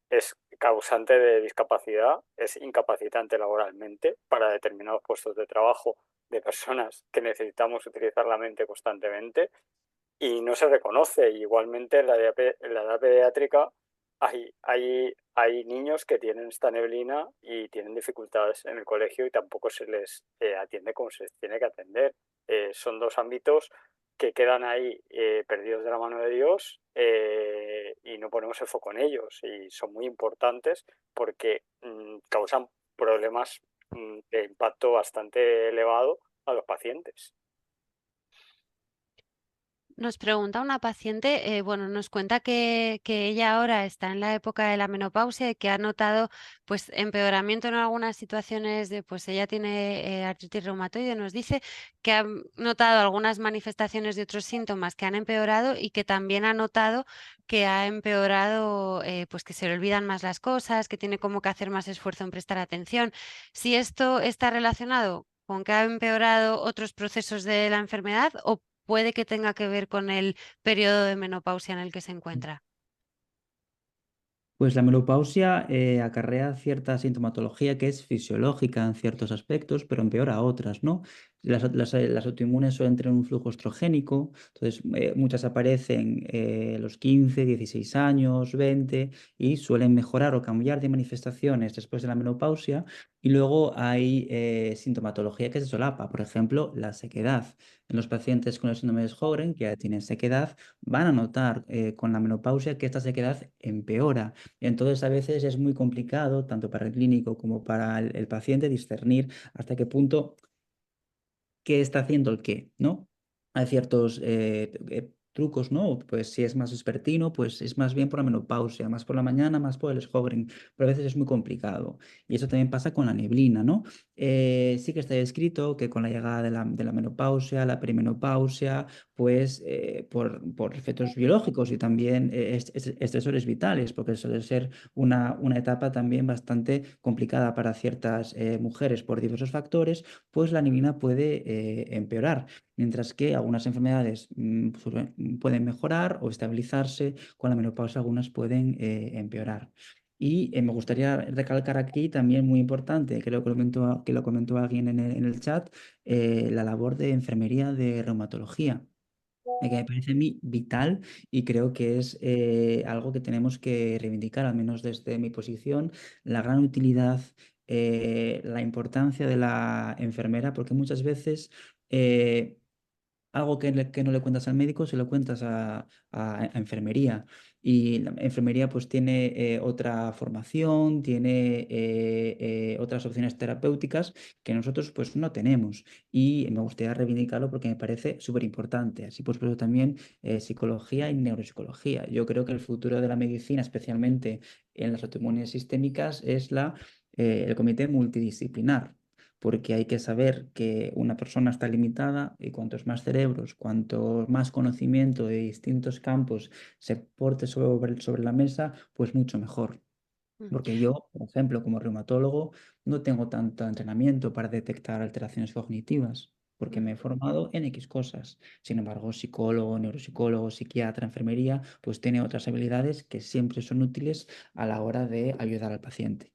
es causante de discapacidad, es incapacitante laboralmente para determinados puestos de trabajo de personas que necesitamos utilizar la mente constantemente y no se reconoce. Igualmente en la edad pediátrica hay niños que tienen esta neblina y tienen dificultades en el colegio y tampoco se les atiende como se les tiene que atender. Son dos ámbitos que quedan ahí perdidos de la mano de Dios y no ponemos el foco en ellos, y son muy importantes porque causan problemas de impacto bastante elevado a los pacientes. Nos pregunta una paciente, bueno, nos cuenta que ella ahora está en la época de la menopausia y que ha notado pues empeoramiento en algunas situaciones de, pues ella tiene artritis reumatoide, nos dice que ha notado algunas manifestaciones de otros síntomas que han empeorado y que también ha notado que ha empeorado, pues que se le olvidan más las cosas, que tiene como que hacer más esfuerzo en prestar atención. Si esto está relacionado con que ha empeorado otros procesos de la enfermedad o puede que tenga que ver con el periodo de menopausia en el que se encuentra. Pues la menopausia acarrea cierta sintomatología que es fisiológica en ciertos aspectos, pero empeora otras, ¿no? Las autoinmunes suelen tener un flujo estrogénico, entonces muchas aparecen a los 15, 16 años, 20 y suelen mejorar o cambiar de manifestaciones después de la menopausia. Y luego hay sintomatología que se solapa, por ejemplo, la sequedad. En los pacientes con el síndrome de Sjögren que ya tienen sequedad, van a notar con la menopausia que esta sequedad empeora. Entonces, a veces es muy complicado, tanto para el clínico como para el paciente, discernir hasta qué punto qué está haciendo el qué, ¿no? Hay ciertos trucos, ¿no? Pues si es más vespertino, pues es más bien por la menopausia, más por la mañana, más por el Sjögren, pero a veces es muy complicado. Y eso también pasa con la neblina, ¿no? Sí que está descrito que con la llegada de la menopausia, la perimenopausia, pues por efectos biológicos y también estresores vitales, porque suele ser una etapa también bastante complicada para ciertas mujeres por diversos factores, pues la anemia puede empeorar, mientras que algunas enfermedades pueden mejorar o estabilizarse, con la menopausia algunas pueden empeorar. Y me gustaría recalcar aquí también muy importante, que lo comentó alguien en el chat, la labor de enfermería de reumatología, que me parece a mí vital y creo que es algo que tenemos que reivindicar, al menos desde mi posición, la gran utilidad, la importancia de la enfermera, porque muchas veces algo que no le cuentas al médico, se lo cuentas a enfermería. Y la enfermería pues tiene otra formación, tiene otras opciones terapéuticas que nosotros pues no tenemos. Y me gustaría reivindicarlo porque me parece súper importante. Así pues, pero también psicología y neuropsicología. Yo creo que el futuro de la medicina, especialmente en las autoinmunes sistémicas, es el comité multidisciplinar, porque hay que saber que una persona está limitada y cuantos más cerebros, cuanto más conocimiento de distintos campos se porte sobre la mesa, pues mucho mejor. Mm, Porque yo, por ejemplo, como reumatólogo, no tengo tanto entrenamiento para detectar alteraciones cognitivas, porque me he mm. formado en X cosas. Sin embargo, psicólogo, neuropsicólogo, psiquiatra, enfermería, pues tiene otras habilidades que siempre son útiles a la hora de ayudar al paciente.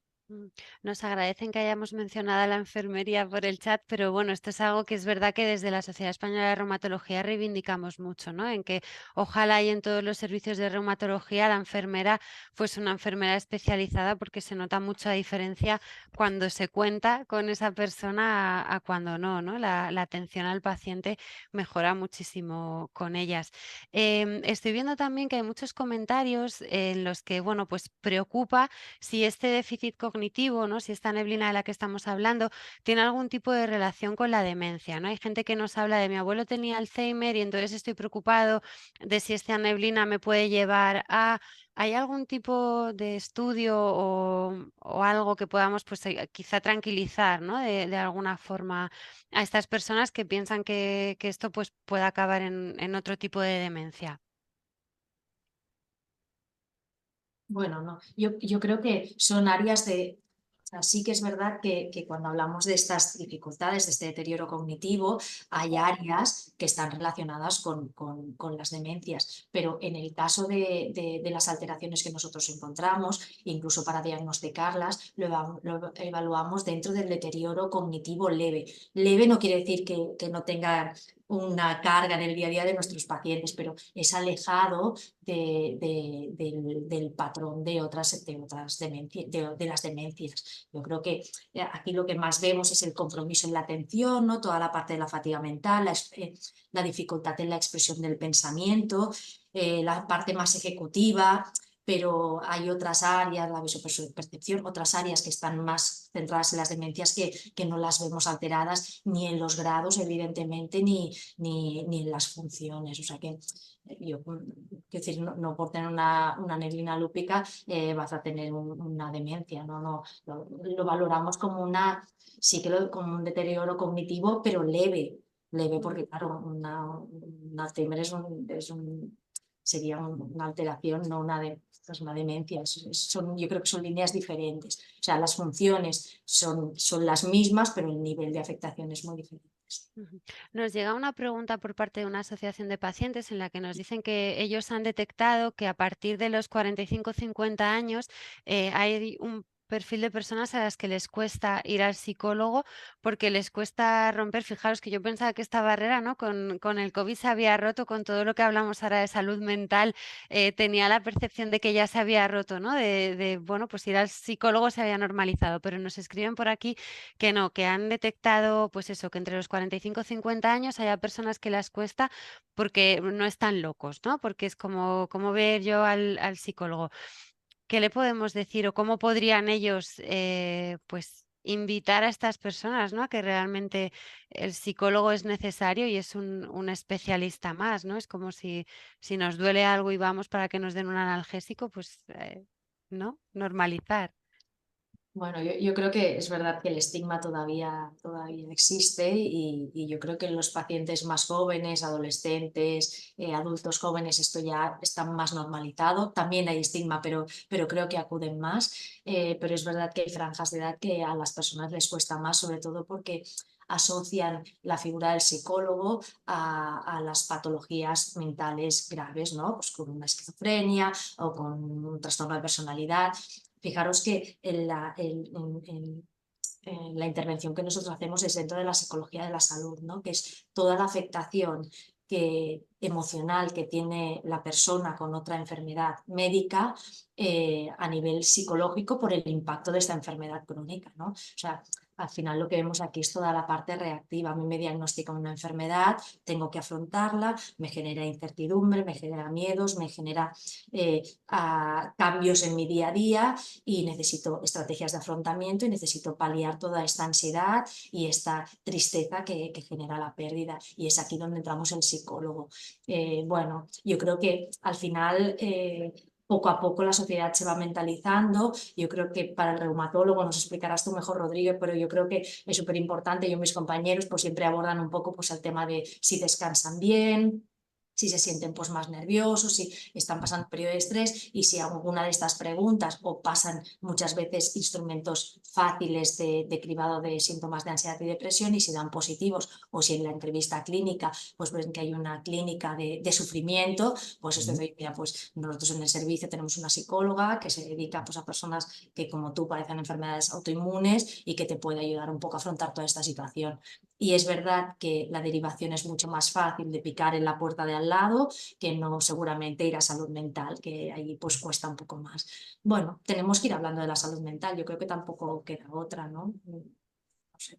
Nos agradecen que hayamos mencionado a la enfermería por el chat, pero bueno, esto es algo que es verdad que desde la Sociedad Española de Reumatología reivindicamos mucho, ¿no? En que ojalá y en todos los servicios de reumatología la enfermera fuese una enfermera especializada, porque se nota mucha diferencia cuando se cuenta con esa persona a cuando no, ¿no? La atención al paciente mejora muchísimo con ellas. Estoy viendo también que hay muchos comentarios en los que, bueno, pues preocupa si este déficit cognitivo, ¿no? Si esta neblina de la que estamos hablando tiene algún tipo de relación con la demencia, ¿no? Hay gente que nos habla de mi abuelo tenía Alzheimer y entonces estoy preocupado de si esta neblina me puede llevar a... ¿Hay algún tipo de estudio o algo que podamos pues quizá tranquilizar, ¿no? De alguna forma a estas personas que piensan que esto pues puede acabar en otro tipo de demencia? Bueno, no, yo creo que son áreas sea, sí que es verdad que cuando hablamos de estas dificultades, de este deterioro cognitivo, hay áreas que están relacionadas con las demencias, pero en el caso de las alteraciones que nosotros encontramos, incluso para diagnosticarlas, lo evaluamos dentro del deterioro cognitivo leve. Leve no quiere decir que no tenga una carga en el día a día de nuestros pacientes, pero es alejado del patrón de las demencias. Yo creo que aquí lo que más vemos es el compromiso en la atención, ¿no? Toda la parte de la fatiga mental, la dificultad en la expresión del pensamiento, la parte más ejecutiva, pero hay otras áreas, la visopercepción, otras áreas que están más centradas en las demencias que no las vemos alteradas ni en los grados, evidentemente, ni en las funciones. O sea que yo, quiero decir, no por tener una neblina lúpica vas a tener una demencia, no, lo valoramos como como un deterioro cognitivo, pero leve, porque claro, un Alzheimer sería una alteración, no una demencia. Yo creo que son líneas diferentes. O sea, las funciones son las mismas, pero el nivel de afectación es muy diferente. Nos llega una pregunta por parte de una asociación de pacientes en la que nos dicen que ellos han detectado que a partir de los 45-50 años hay un perfil de personas a las que les cuesta ir al psicólogo porque les cuesta romper. Fijaros que yo pensaba que esta barrera, ¿no? con el COVID se había roto, con todo lo que hablamos ahora de salud mental, tenía la percepción de que ya se había roto, ¿no? Bueno, pues ir al psicólogo se había normalizado, pero nos escriben por aquí que no, que han detectado, pues eso, que entre los 45 y 50 años haya personas que las cuesta porque no están locos, ¿no? Porque es como ver yo al psicólogo. ¿Qué le podemos decir o cómo podrían ellos, pues, invitar a estas personas, ¿no? A que realmente el psicólogo es necesario y es un especialista más, ¿no? Es como si nos duele algo y vamos para que nos den un analgésico, pues, ¿no? Normalizar. Bueno, yo creo que es verdad que el estigma todavía existe y yo creo que en los pacientes más jóvenes, adolescentes, adultos jóvenes, esto ya está más normalizado. También hay estigma, pero creo que acuden más. Pero es verdad que hay franjas de edad que a las personas les cuesta más, sobre todo porque asocian la figura del psicólogo a las patologías mentales graves, ¿no? Pues con una esquizofrenia o con un trastorno de personalidad. Fijaros que la intervención que nosotros hacemos es dentro de la psicología de la salud, ¿no? Que es toda la afectación emocional que tiene la persona con otra enfermedad médica a nivel psicológico por el impacto de esta enfermedad crónica, ¿no? O sea, al final lo que vemos aquí es toda la parte reactiva. A mí me diagnostican una enfermedad, tengo que afrontarla, me genera incertidumbre, me genera miedos, me genera cambios en mi día a día y necesito estrategias de afrontamiento y necesito paliar toda esta ansiedad y esta tristeza que genera la pérdida. Y es aquí donde entramos el psicólogo. Bueno, yo creo que al final poco a poco la sociedad se va mentalizando. Yo creo que para el reumatólogo, nos explicarás tú mejor, Rodrigo, pero yo creo que es súper importante. Yo, mis compañeros, pues siempre abordan un poco pues, el tema de si descansan bien, si se sienten pues, más nerviosos, si están pasando periodo de estrés y si alguna de estas preguntas o pasan muchas veces instrumentos fáciles de cribado de síntomas de ansiedad y depresión y si dan positivos o si en la entrevista clínica pues ven que hay una clínica de sufrimiento, pues esto es, mira, pues nosotros en el servicio tenemos una psicóloga que se dedica pues, a personas que como tú padecen enfermedades autoinmunes y que te puede ayudar un poco a afrontar toda esta situación. Y es verdad que la derivación es mucho más fácil de picar en la puerta de al lado que no seguramente ir a salud mental, que ahí pues cuesta un poco más. Bueno, tenemos que ir hablando de la salud mental, yo creo que tampoco queda otra, ¿no? No sé.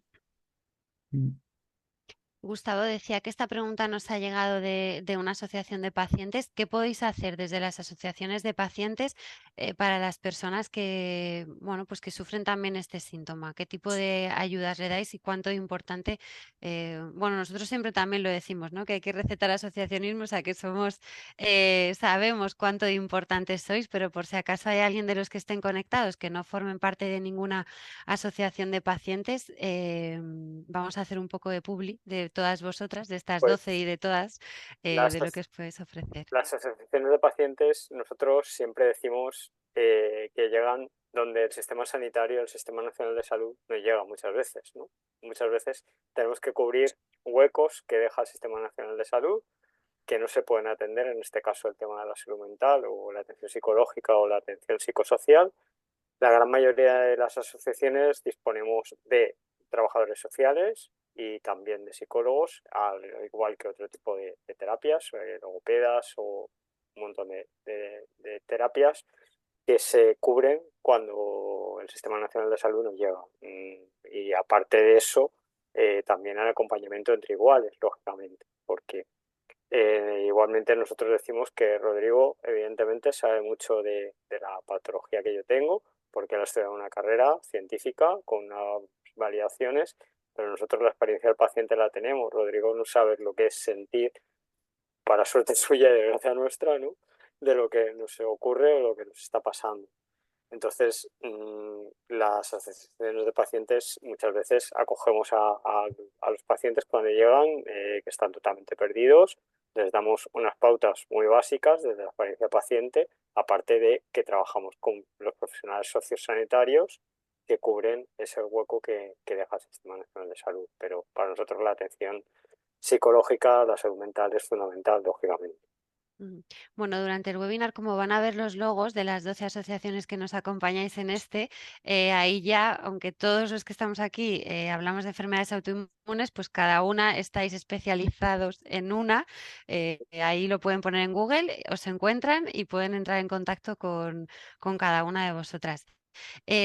Gustavo decía que esta pregunta nos ha llegado de una asociación de pacientes. ¿Qué podéis hacer desde las asociaciones de pacientes para las personas que, bueno, pues que sufren también este síntoma? ¿Qué tipo de ayudas le dais y cuánto importante? Bueno, nosotros siempre también lo decimos, ¿no? Que hay que recetar asociacionismo, o sea, que sabemos cuánto importantes sois, pero por si acaso hay alguien de los que estén conectados que no formen parte de ninguna asociación de pacientes, vamos a hacer un poco de publi de todas vosotras, de estas Pues 12 y de todas, las, de lo que os podéis ofrecer. las asociaciones de pacientes, nosotros siempre decimos que llegan donde el sistema sanitario, el Sistema Nacional de Salud no llega muchas veces, ¿no? Muchas veces tenemos que cubrir huecos que deja el Sistema Nacional de Salud que no se pueden atender, en este caso el tema de la salud mental o la atención psicológica o la atención psicosocial. La gran mayoría de las asociaciones disponemos de trabajadores sociales y también de psicólogos, al igual que otro tipo de terapias, logopedas o un montón de terapias que se cubren cuando el Sistema Nacional de Salud no llega. Y aparte de eso, también el acompañamiento entre iguales, lógicamente, porque igualmente nosotros decimos que Rodrigo evidentemente sabe mucho de la patología que yo tengo, porque él ha estudiado una carrera científica con unas validaciones, pero nosotros la experiencia del paciente la tenemos. Rodrigo no sabe lo que es sentir, para suerte suya y desgracia nuestra, ¿no?, de lo que nos ocurre o lo que nos está pasando. Entonces, las asociaciones de pacientes muchas veces acogemos a los pacientes cuando llegan, que están totalmente perdidos. Les damos unas pautas muy básicas desde la experiencia paciente, aparte de que trabajamos con los profesionales sociosanitarios que cubren ese hueco que deja el Sistema Nacional de Salud. Pero para nosotros la atención psicológica, la salud mental es fundamental, lógicamente. Bueno, durante el webinar, como van a ver los logos de las 12 asociaciones que nos acompañáis en ahí ya, aunque todos los que estamos aquí hablamos de enfermedades autoinmunes, pues cada una estáis especializados en una. Ahí lo pueden poner en Google, os encuentran y pueden entrar en contacto con cada una de vosotras.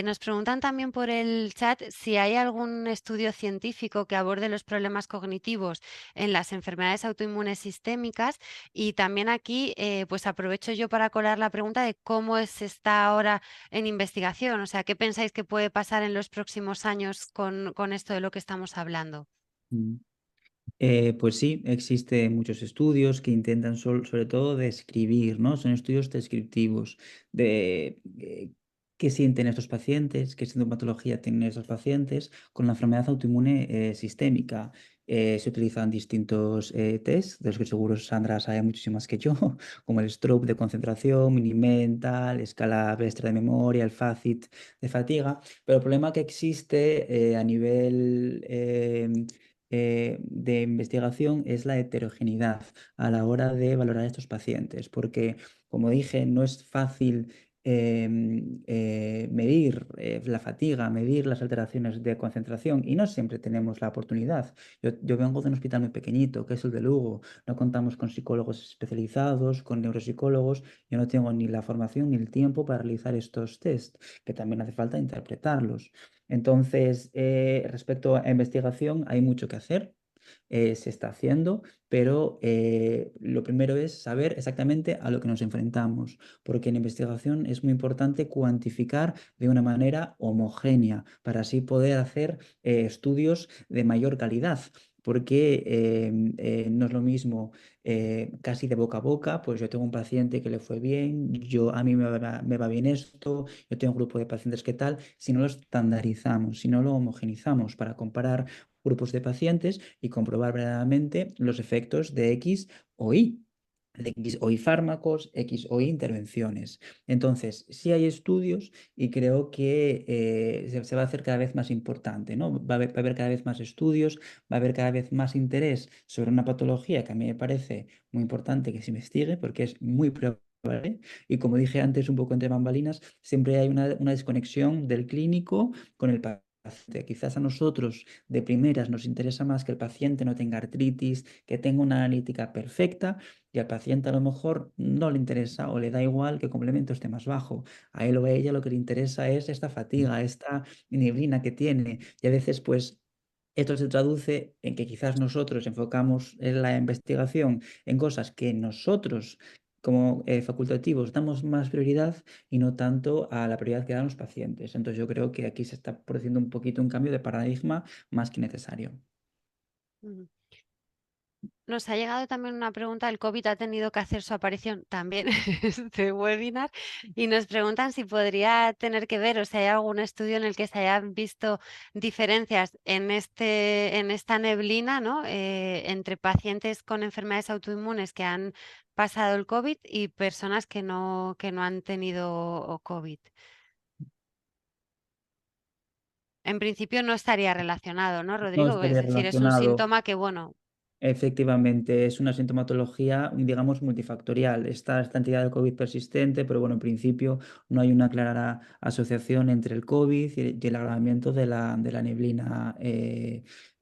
Nos preguntan también por el chat si hay algún estudio científico que aborde los problemas cognitivos en las enfermedades autoinmunes sistémicas, y también aquí pues aprovecho yo para colar la pregunta de cómo está ahora en investigación, o sea, ¿qué pensáis que puede pasar en los próximos años con esto de lo que estamos hablando? Mm. Pues sí, existen muchos estudios que intentan sobre todo describir, ¿no? Son estudios descriptivos de qué sienten estos pacientes, qué sintomatología tienen estos pacientes con la enfermedad autoinmune sistémica. Se utilizan distintos tests, de los que seguro Sandra sabe muchísimo más que yo, como el stroke de concentración, Mini-Mental, escala Webster de memoria, el FACIT de fatiga, pero el problema que existe a nivel de investigación es la heterogeneidad a la hora de valorar a estos pacientes, porque, como dije, no es fácil medir la fatiga, medir las alteraciones de concentración, y no siempre tenemos la oportunidad. Yo vengo de un hospital muy pequeñito, que es el de Lugo, no contamos con psicólogos especializados, con neuropsicólogos, yo no tengo ni la formación ni el tiempo para realizar estos test, que también hace falta interpretarlos. Entonces, respecto a investigación, hay mucho que hacer, se está haciendo, pero lo primero es saber exactamente a lo que nos enfrentamos, porque en investigación es muy importante cuantificar de una manera homogénea para así poder hacer estudios de mayor calidad. Porque no es lo mismo casi de boca a boca, pues yo tengo un paciente que le fue bien, a mí me va bien esto, yo tengo un grupo de pacientes que tal, si no lo estandarizamos, si no lo homogenizamos para comparar grupos de pacientes y comprobar verdaderamente los efectos de X o Y. De X o Y fármacos, X o Y intervenciones. Entonces, sí hay estudios y creo que se va a hacer cada vez más importante, ¿no? Va a haber cada vez más estudios, va a haber cada vez más interés sobre una patología que a mí me parece muy importante que se investigue porque es muy probable. Y como dije antes, un poco entre bambalinas, siempre hay una desconexión del clínico con el paciente. Quizás a nosotros de primeras nos interesa más que el paciente no tenga artritis, que tenga una analítica perfecta, y al paciente a lo mejor no le interesa o le da igual que el complemento esté más bajo. A él o a ella lo que le interesa es esta fatiga, esta neblina que tiene, y a veces pues esto se traduce en que quizás nosotros enfocamos en la investigación en cosas que nosotros como facultativos damos más prioridad y no tanto a la prioridad que dan los pacientes. Entonces yo creo que aquí se está produciendo un poquito un cambio de paradigma más que necesario. Ujú. Nos ha llegado también una pregunta, el COVID ha tenido que hacer su aparición también en este webinar, y nos preguntan si podría tener que ver o si hay algún estudio en el que se hayan visto diferencias en esta neblina, ¿no? Entre pacientes con enfermedades autoinmunes que han pasado el COVID y personas que no han tenido COVID. En principio no estaría relacionado, ¿no, No Rodrigo? Es estaría decir, es un relacionado. síntoma que, bueno, Efectivamente, es una sintomatología, digamos, multifactorial. Está esta entidad del COVID persistente, pero bueno, en principio no hay una clara asociación entre el COVID y el agravamiento de la neblina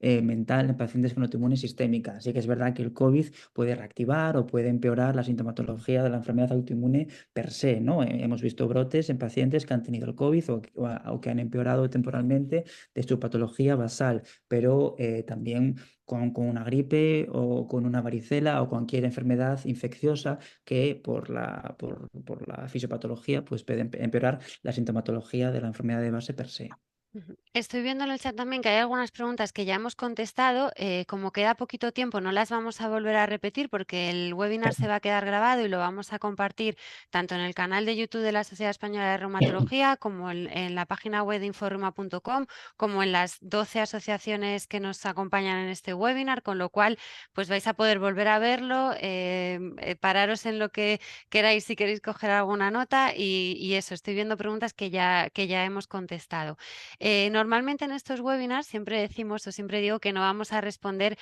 mental en pacientes con autoinmune sistémica. Así que es verdad que el COVID puede reactivar o puede empeorar la sintomatología de la enfermedad autoinmune per se, ¿no? Hemos visto brotes en pacientes que han tenido el COVID o que han empeorado temporalmente de su patología basal, pero también con una gripe o con una varicela o cualquier enfermedad infecciosa que por la fisiopatología pues puede empeorar la sintomatología de la enfermedad de base per se. ujú. Estoy viendo en el chat también que hay algunas preguntas que ya hemos contestado. Como queda poquito tiempo, no las vamos a volver a repetir porque el webinar se va a quedar grabado y lo vamos a compartir tanto en el canal de YouTube de la Sociedad Española de Reumatología como en la página web de inforreuma.com, como en las 12 asociaciones que nos acompañan en este webinar, con lo cual pues vais a poder volver a verlo, pararos en lo que queráis si queréis coger alguna nota y eso, estoy viendo preguntas que ya hemos contestado. Normalmente en estos webinars siempre decimos o siempre digo que no vamos a responder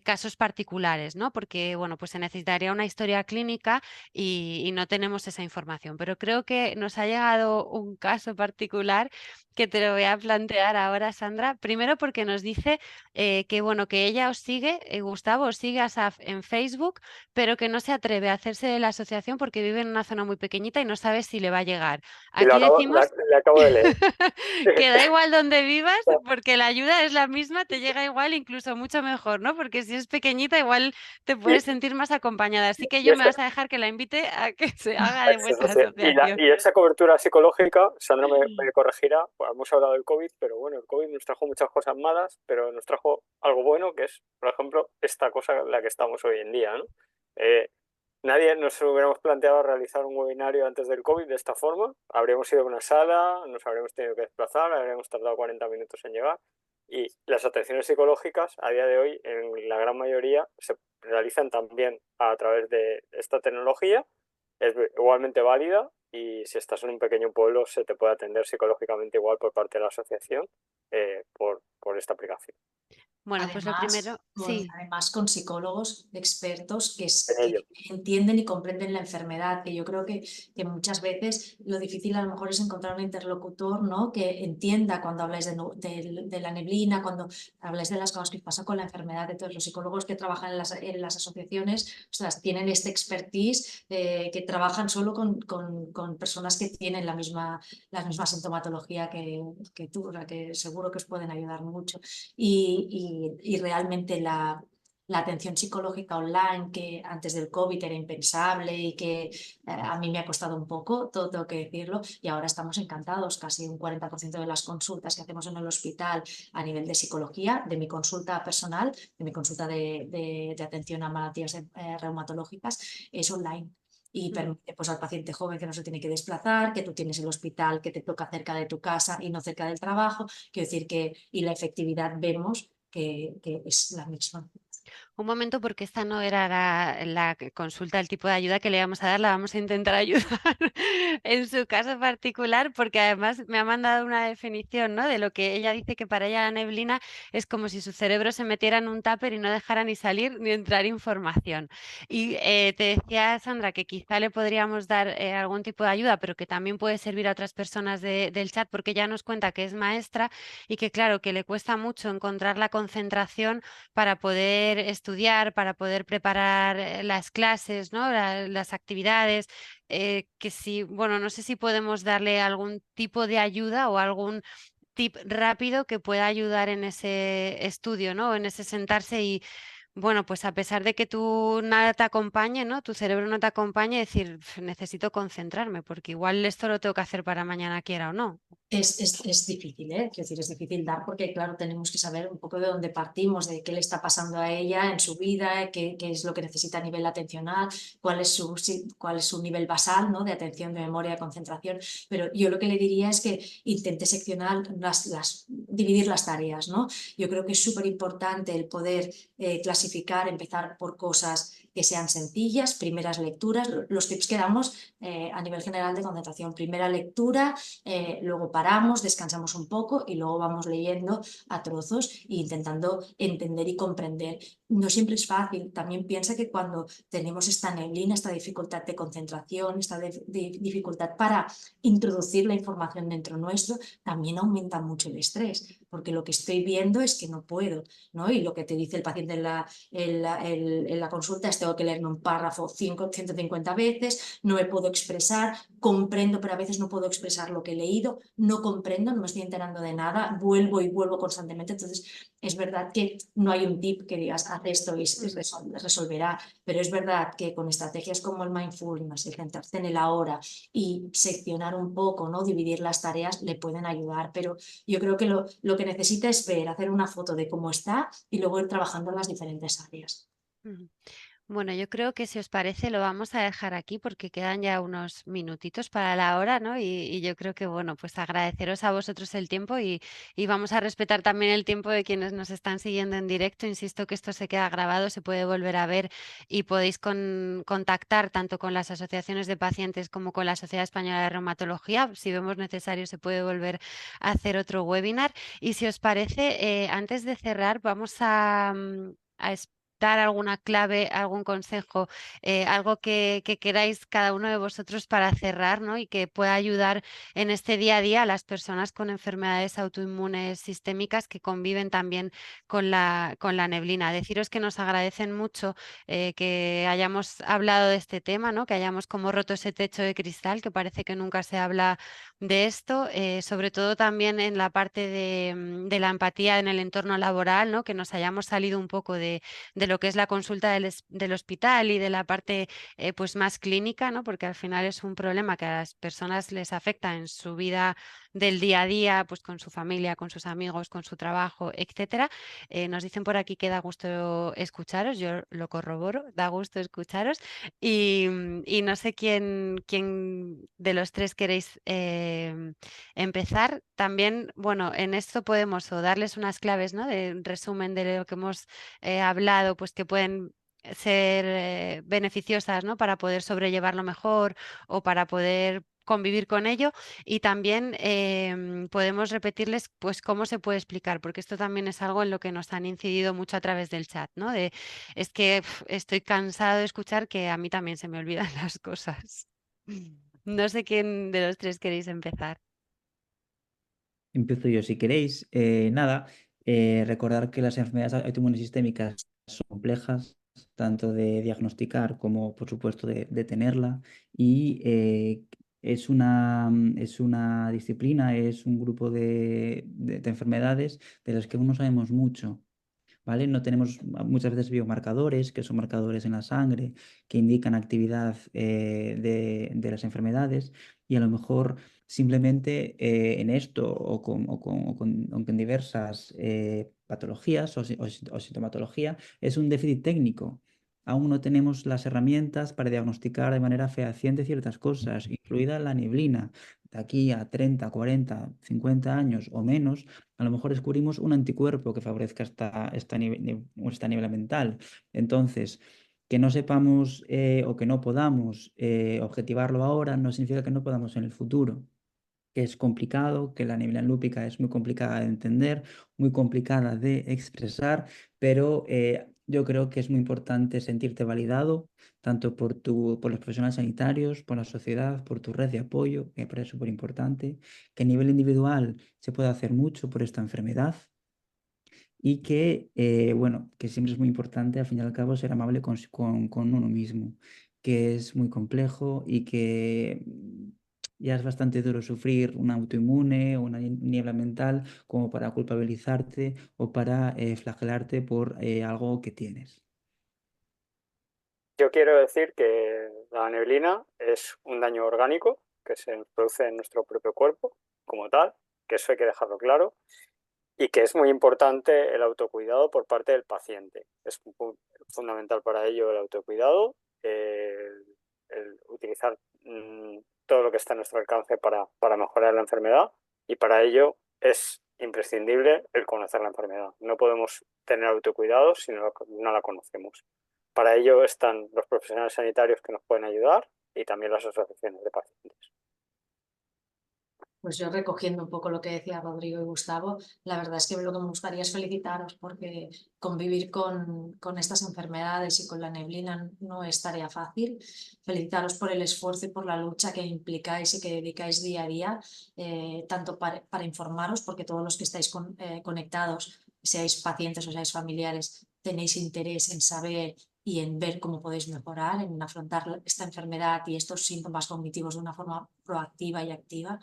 casos particulares, ¿no? Porque, bueno, pues se necesitaría una historia clínica y no tenemos esa información. Pero creo que nos ha llegado un caso particular que te lo voy a plantear ahora, Sandra. Primero porque nos dice que, bueno, que ella os sigue, Gustavo, os sigue a SAF en Facebook, pero que no se atreve a hacerse de la asociación porque vive en una zona muy pequeñita y no sabe si le va a llegar. Y Aquí decimos le acabo de leer. que da igual donde vivas, porque la ayuda es la misma, te llega igual, incluso mucho mejor, ¿no? Porque si es pequeñita, igual te puedes Y, sentir más acompañada. Así que y yo me esa, vas a dejar que la invite a que se haga de vuestra y asociación. y esa cobertura psicológica, Sandra me corregirá, pues hemos hablado del COVID, pero bueno, el COVID nos trajo muchas cosas malas, pero nos trajo algo bueno, que es, por ejemplo, esta cosa en la que estamos hoy en día, ¿no? Nadie nos hubiéramos planteado realizar un webinario antes del COVID de esta forma. Habríamos ido a una sala, nos habríamos tenido que desplazar, habríamos tardado 40 minutos en llegar. Y las atenciones psicológicas, a día de hoy, en la gran mayoría, se realizan también a través de esta tecnología. Es igualmente válida y si estás en un pequeño pueblo se te puede atender psicológicamente igual por parte de la asociación por esta aplicación. Bueno, pues lo primero, sí. Además con psicólogos expertos En ello. que entienden y comprenden la enfermedad, que yo creo que muchas veces lo difícil a lo mejor es encontrar un interlocutor, ¿no? Que entienda cuando habláis de la neblina, cuando habláis de las cosas que pasa con la enfermedad. Entonces los psicólogos que trabajan en las asociaciones, ostras, tienen este expertise, que trabajan solo con personas que tienen la misma sintomatología que tú, o sea, que seguro que os pueden ayudar mucho. Y realmente la atención psicológica online, que antes del COVID era impensable y que a mí me ha costado un poco, todo tengo que decirlo, y ahora estamos encantados. Casi un 40% de las consultas que hacemos en el hospital a nivel de psicología, de mi consulta personal, de mi consulta de atención a malaltías reumatológicas, es online. Y permite pues, al paciente joven que no se tiene que desplazar, que tú tienes el hospital que te toca cerca de tu casa y no cerca del trabajo. Quiero decir que, y la efectividad vemos que es la misma. Un momento, porque esta no era la consulta, el tipo de ayuda que le vamos a dar, la vamos a intentar ayudar en su caso particular, porque además me ha mandado una definición, ¿no? De lo que ella dice que para ella la neblina es como si su cerebro se metiera en un tupper y no dejara ni salir ni entrar información. Y te decía, Sandra, que quizá le podríamos dar algún tipo de ayuda, pero que también puede servir a otras personas del chat, porque ella nos cuenta que es maestra y que, claro, que le cuesta mucho encontrar la concentración para poder estudiar, para poder preparar las clases, ¿no? Las actividades, que si, bueno, no sé si podemos darle algún tipo de ayuda o algún tip rápido que pueda ayudar en ese estudio, ¿no? En ese sentarse y, bueno, pues a pesar de que tú nada te acompañe, ¿no? Tu cerebro no te acompañe, decir, necesito concentrarme, porque igual esto lo tengo que hacer para mañana quiera o no. Es difícil, ¿eh? Quiero decir, es difícil dar porque, claro, tenemos que saber un poco de dónde partimos, de qué le está pasando a ella en su vida, qué es lo que necesita a nivel atencional, cuál es su nivel basal, ¿no? De atención, de memoria, de concentración. Pero yo lo que le diría es que intente seccionar, dividir las tareas, ¿no? Yo creo que es súper importante el poder clasificar, empezar por cosas que sean sencillas, primeras lecturas, los tips que damos a nivel general de concentración, primera lectura, luego paramos, descansamos un poco y luego vamos leyendo a trozos e intentando entender y comprender. No siempre es fácil, también piensa que cuando tenemos esta neblina, esta dificultad de concentración, esta dificultad para introducir la información dentro nuestro, también aumenta mucho el estrés, porque lo que estoy viendo es que no puedo, ¿no? Y lo que te dice el paciente en la consulta es: tengo que leerme un párrafo 150 veces, no me puedo expresar, comprendo, pero a veces no puedo expresar lo que he leído, no comprendo, no me estoy enterando de nada, vuelvo y vuelvo constantemente. Entonces, es verdad que no hay un tip que digas, haz esto y resolverá, pero es verdad que con estrategias como el mindfulness, el centrarse en el ahora y seccionar un poco, ¿no? Dividir las tareas, le pueden ayudar, pero yo creo que lo que necesita es ver, hacer una foto de cómo está y luego ir trabajando en las diferentes áreas. Ujú. Bueno, yo creo que si os parece lo vamos a dejar aquí porque quedan ya unos minutitos para la hora, ¿no? Y yo creo que, bueno, pues agradeceros a vosotros el tiempo y vamos a respetar también el tiempo de quienes nos están siguiendo en directo. Insisto que esto se queda grabado, se puede volver a ver y podéis contactar tanto con las asociaciones de pacientes como con la Sociedad Española de Reumatología. Si vemos necesario, se puede volver a hacer otro webinar. Y si os parece, antes de cerrar, vamos a dar alguna clave, algún consejo, algo que queráis cada uno de vosotros para cerrar, ¿no? Y que pueda ayudar en este día a día a las personas con enfermedades autoinmunes sistémicas que conviven también con la neblina. Deciros que nos agradecen mucho que hayamos hablado de este tema, ¿no? Que hayamos como roto ese techo de cristal, que parece que nunca se habla de esto, sobre todo también en la parte de la empatía en el entorno laboral, ¿no? Que nos hayamos salido un poco de lo que es la consulta del hospital y de la parte pues más clínica, ¿no? Porque al final es un problema que a las personas les afecta en su vida del día a día, pues con su familia, con sus amigos, con su trabajo, etcétera. Nos dicen por aquí que da gusto escucharos, yo lo corroboro, da gusto escucharos y no sé quién de los tres queréis empezar. También, bueno, en esto podemos o darles unas claves, ¿no? De resumen de lo que hemos hablado, pues que pueden ser beneficiosas, ¿no? Para poder sobrellevarlo mejor o para poder convivir con ello y también podemos repetirles pues cómo se puede explicar, porque esto también es algo en lo que nos han incidido mucho a través del chat, ¿no? Es que estoy cansado de escuchar que a mí también se me olvidan las cosas. No sé quién de los tres queréis empezar. Empiezo yo, si queréis. Nada, recordar que las enfermedades autoinmunes sistémicas son complejas, tanto de diagnosticar como, por supuesto, de tenerla. Y es una disciplina, es un grupo de enfermedades de las que aún no sabemos mucho. ¿Vale? No tenemos muchas veces biomarcadores, que son marcadores en la sangre, que indican actividad de las enfermedades y a lo mejor simplemente en esto o con diversas patologías o sintomatología es un déficit técnico. Aún no tenemos las herramientas para diagnosticar de manera fehaciente ciertas cosas, incluida la neblina. De aquí a 30, 40, 50 años o menos, a lo mejor descubrimos un anticuerpo que favorezca esta niebla mental. Entonces, que no sepamos o que no podamos objetivarlo ahora no significa que no podamos en el futuro. Que es complicado, que la neblina lúpica es muy complicada de entender, muy complicada de expresar, pero yo creo que es muy importante sentirte validado, tanto por los profesionales sanitarios, por la sociedad, por tu red de apoyo, que me parece súper importante, que a nivel individual se puede hacer mucho por esta enfermedad y que, bueno, que siempre es muy importante, al fin y al cabo, ser amable con uno mismo, que es muy complejo y que ya es bastante duro sufrir una autoinmune o una niebla mental como para culpabilizarte o para flagelarte por algo que tienes. Yo quiero decir que la neblina es un daño orgánico que se produce en nuestro propio cuerpo como tal, que eso hay que dejarlo claro, y que es muy importante el autocuidado por parte del paciente. Es fundamental para ello el autocuidado, el utilizar todo lo que está a nuestro alcance para mejorar la enfermedad, y para ello es imprescindible el conocer la enfermedad. No podemos tener autocuidado si no la conocemos. Para ello están los profesionales sanitarios que nos pueden ayudar y también las asociaciones de pacientes. Pues yo recogiendo un poco lo que decía Rodrigo y Gustavo, la verdad es que lo que me gustaría es felicitaros porque convivir con estas enfermedades y con la neblina no es tarea fácil. Felicitaros por el esfuerzo y por la lucha que implicáis y que dedicáis día a día, tanto para informaros, porque todos los que estáis conectados, seáis pacientes o seáis familiares, tenéis interés en saber y en ver cómo podéis mejorar, en afrontar esta enfermedad y estos síntomas cognitivos de una forma proactiva y activa,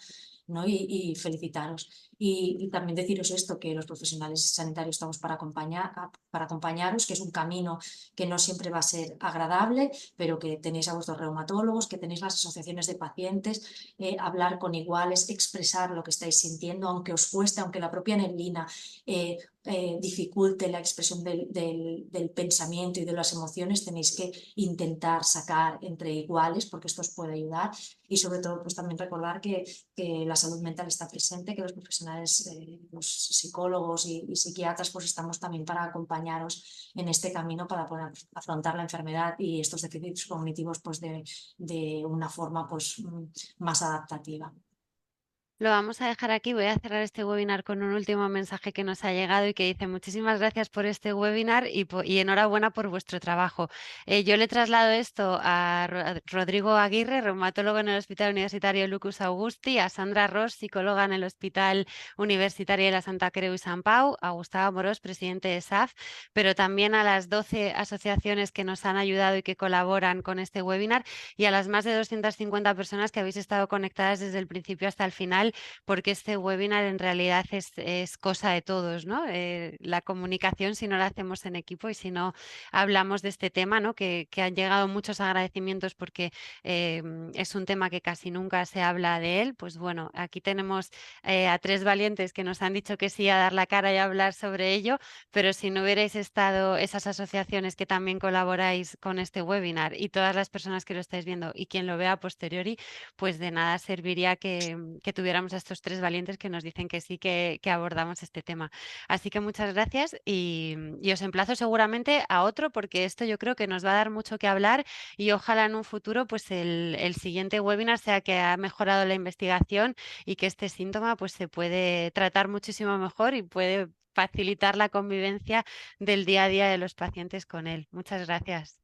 ¿no? Y felicitaros. Y también deciros esto, que los profesionales sanitarios estamos para acompañaros, que es un camino que no siempre va a ser agradable, pero que tenéis a vuestros reumatólogos, que tenéis las asociaciones de pacientes, hablar con iguales, expresar lo que estáis sintiendo, aunque os cueste, aunque la propia neblina dificulte la expresión del pensamiento y de las emociones, tenéis que intentar sacar entre iguales, porque esto os puede ayudar. Y sobre todo, pues también recordar que la salud mental está presente, que los profesionales, los psicólogos y psiquiatras, pues estamos también para acompañaros en este camino para poder afrontar la enfermedad y estos déficits cognitivos pues de una forma pues más adaptativa. Lo vamos a dejar aquí. Voy a cerrar este webinar con un último mensaje que nos ha llegado y que dice: muchísimas gracias por este webinar y enhorabuena por vuestro trabajo. Yo le traslado esto a Rodrigo Aguirre, reumatólogo en el Hospital Universitario Lucus Augusti, a Sandra Ross, psicóloga en el Hospital Universitario de la Santa Creu y Sant Pau, a Gustavo Amorós, presidente de SAF, pero también a las 12 asociaciones que nos han ayudado y que colaboran con este webinar, y a las más de 250 personas que habéis estado conectadas desde el principio hasta el final, porque este webinar en realidad es cosa de todos, ¿no? La comunicación, si no la hacemos en equipo y si no hablamos de este tema, ¿no? Que han llegado muchos agradecimientos porque es un tema que casi nunca se habla de él. Pues bueno, aquí tenemos a 3 valientes que nos han dicho que sí a dar la cara y a hablar sobre ello, pero si no hubierais estado esas asociaciones que también colaboráis con este webinar y todas las personas que lo estáis viendo y quien lo vea a posteriori, pues de nada serviría que tuviéramos a estos 3 valientes que nos dicen que sí, que abordamos este tema. Así que muchas gracias y os emplazo seguramente a otro, porque esto yo creo que nos va a dar mucho que hablar y ojalá en un futuro pues el siguiente webinar sea que ha mejorado la investigación y que este síntoma pues se puede tratar muchísimo mejor y puede facilitar la convivencia del día a día de los pacientes con él. Muchas gracias.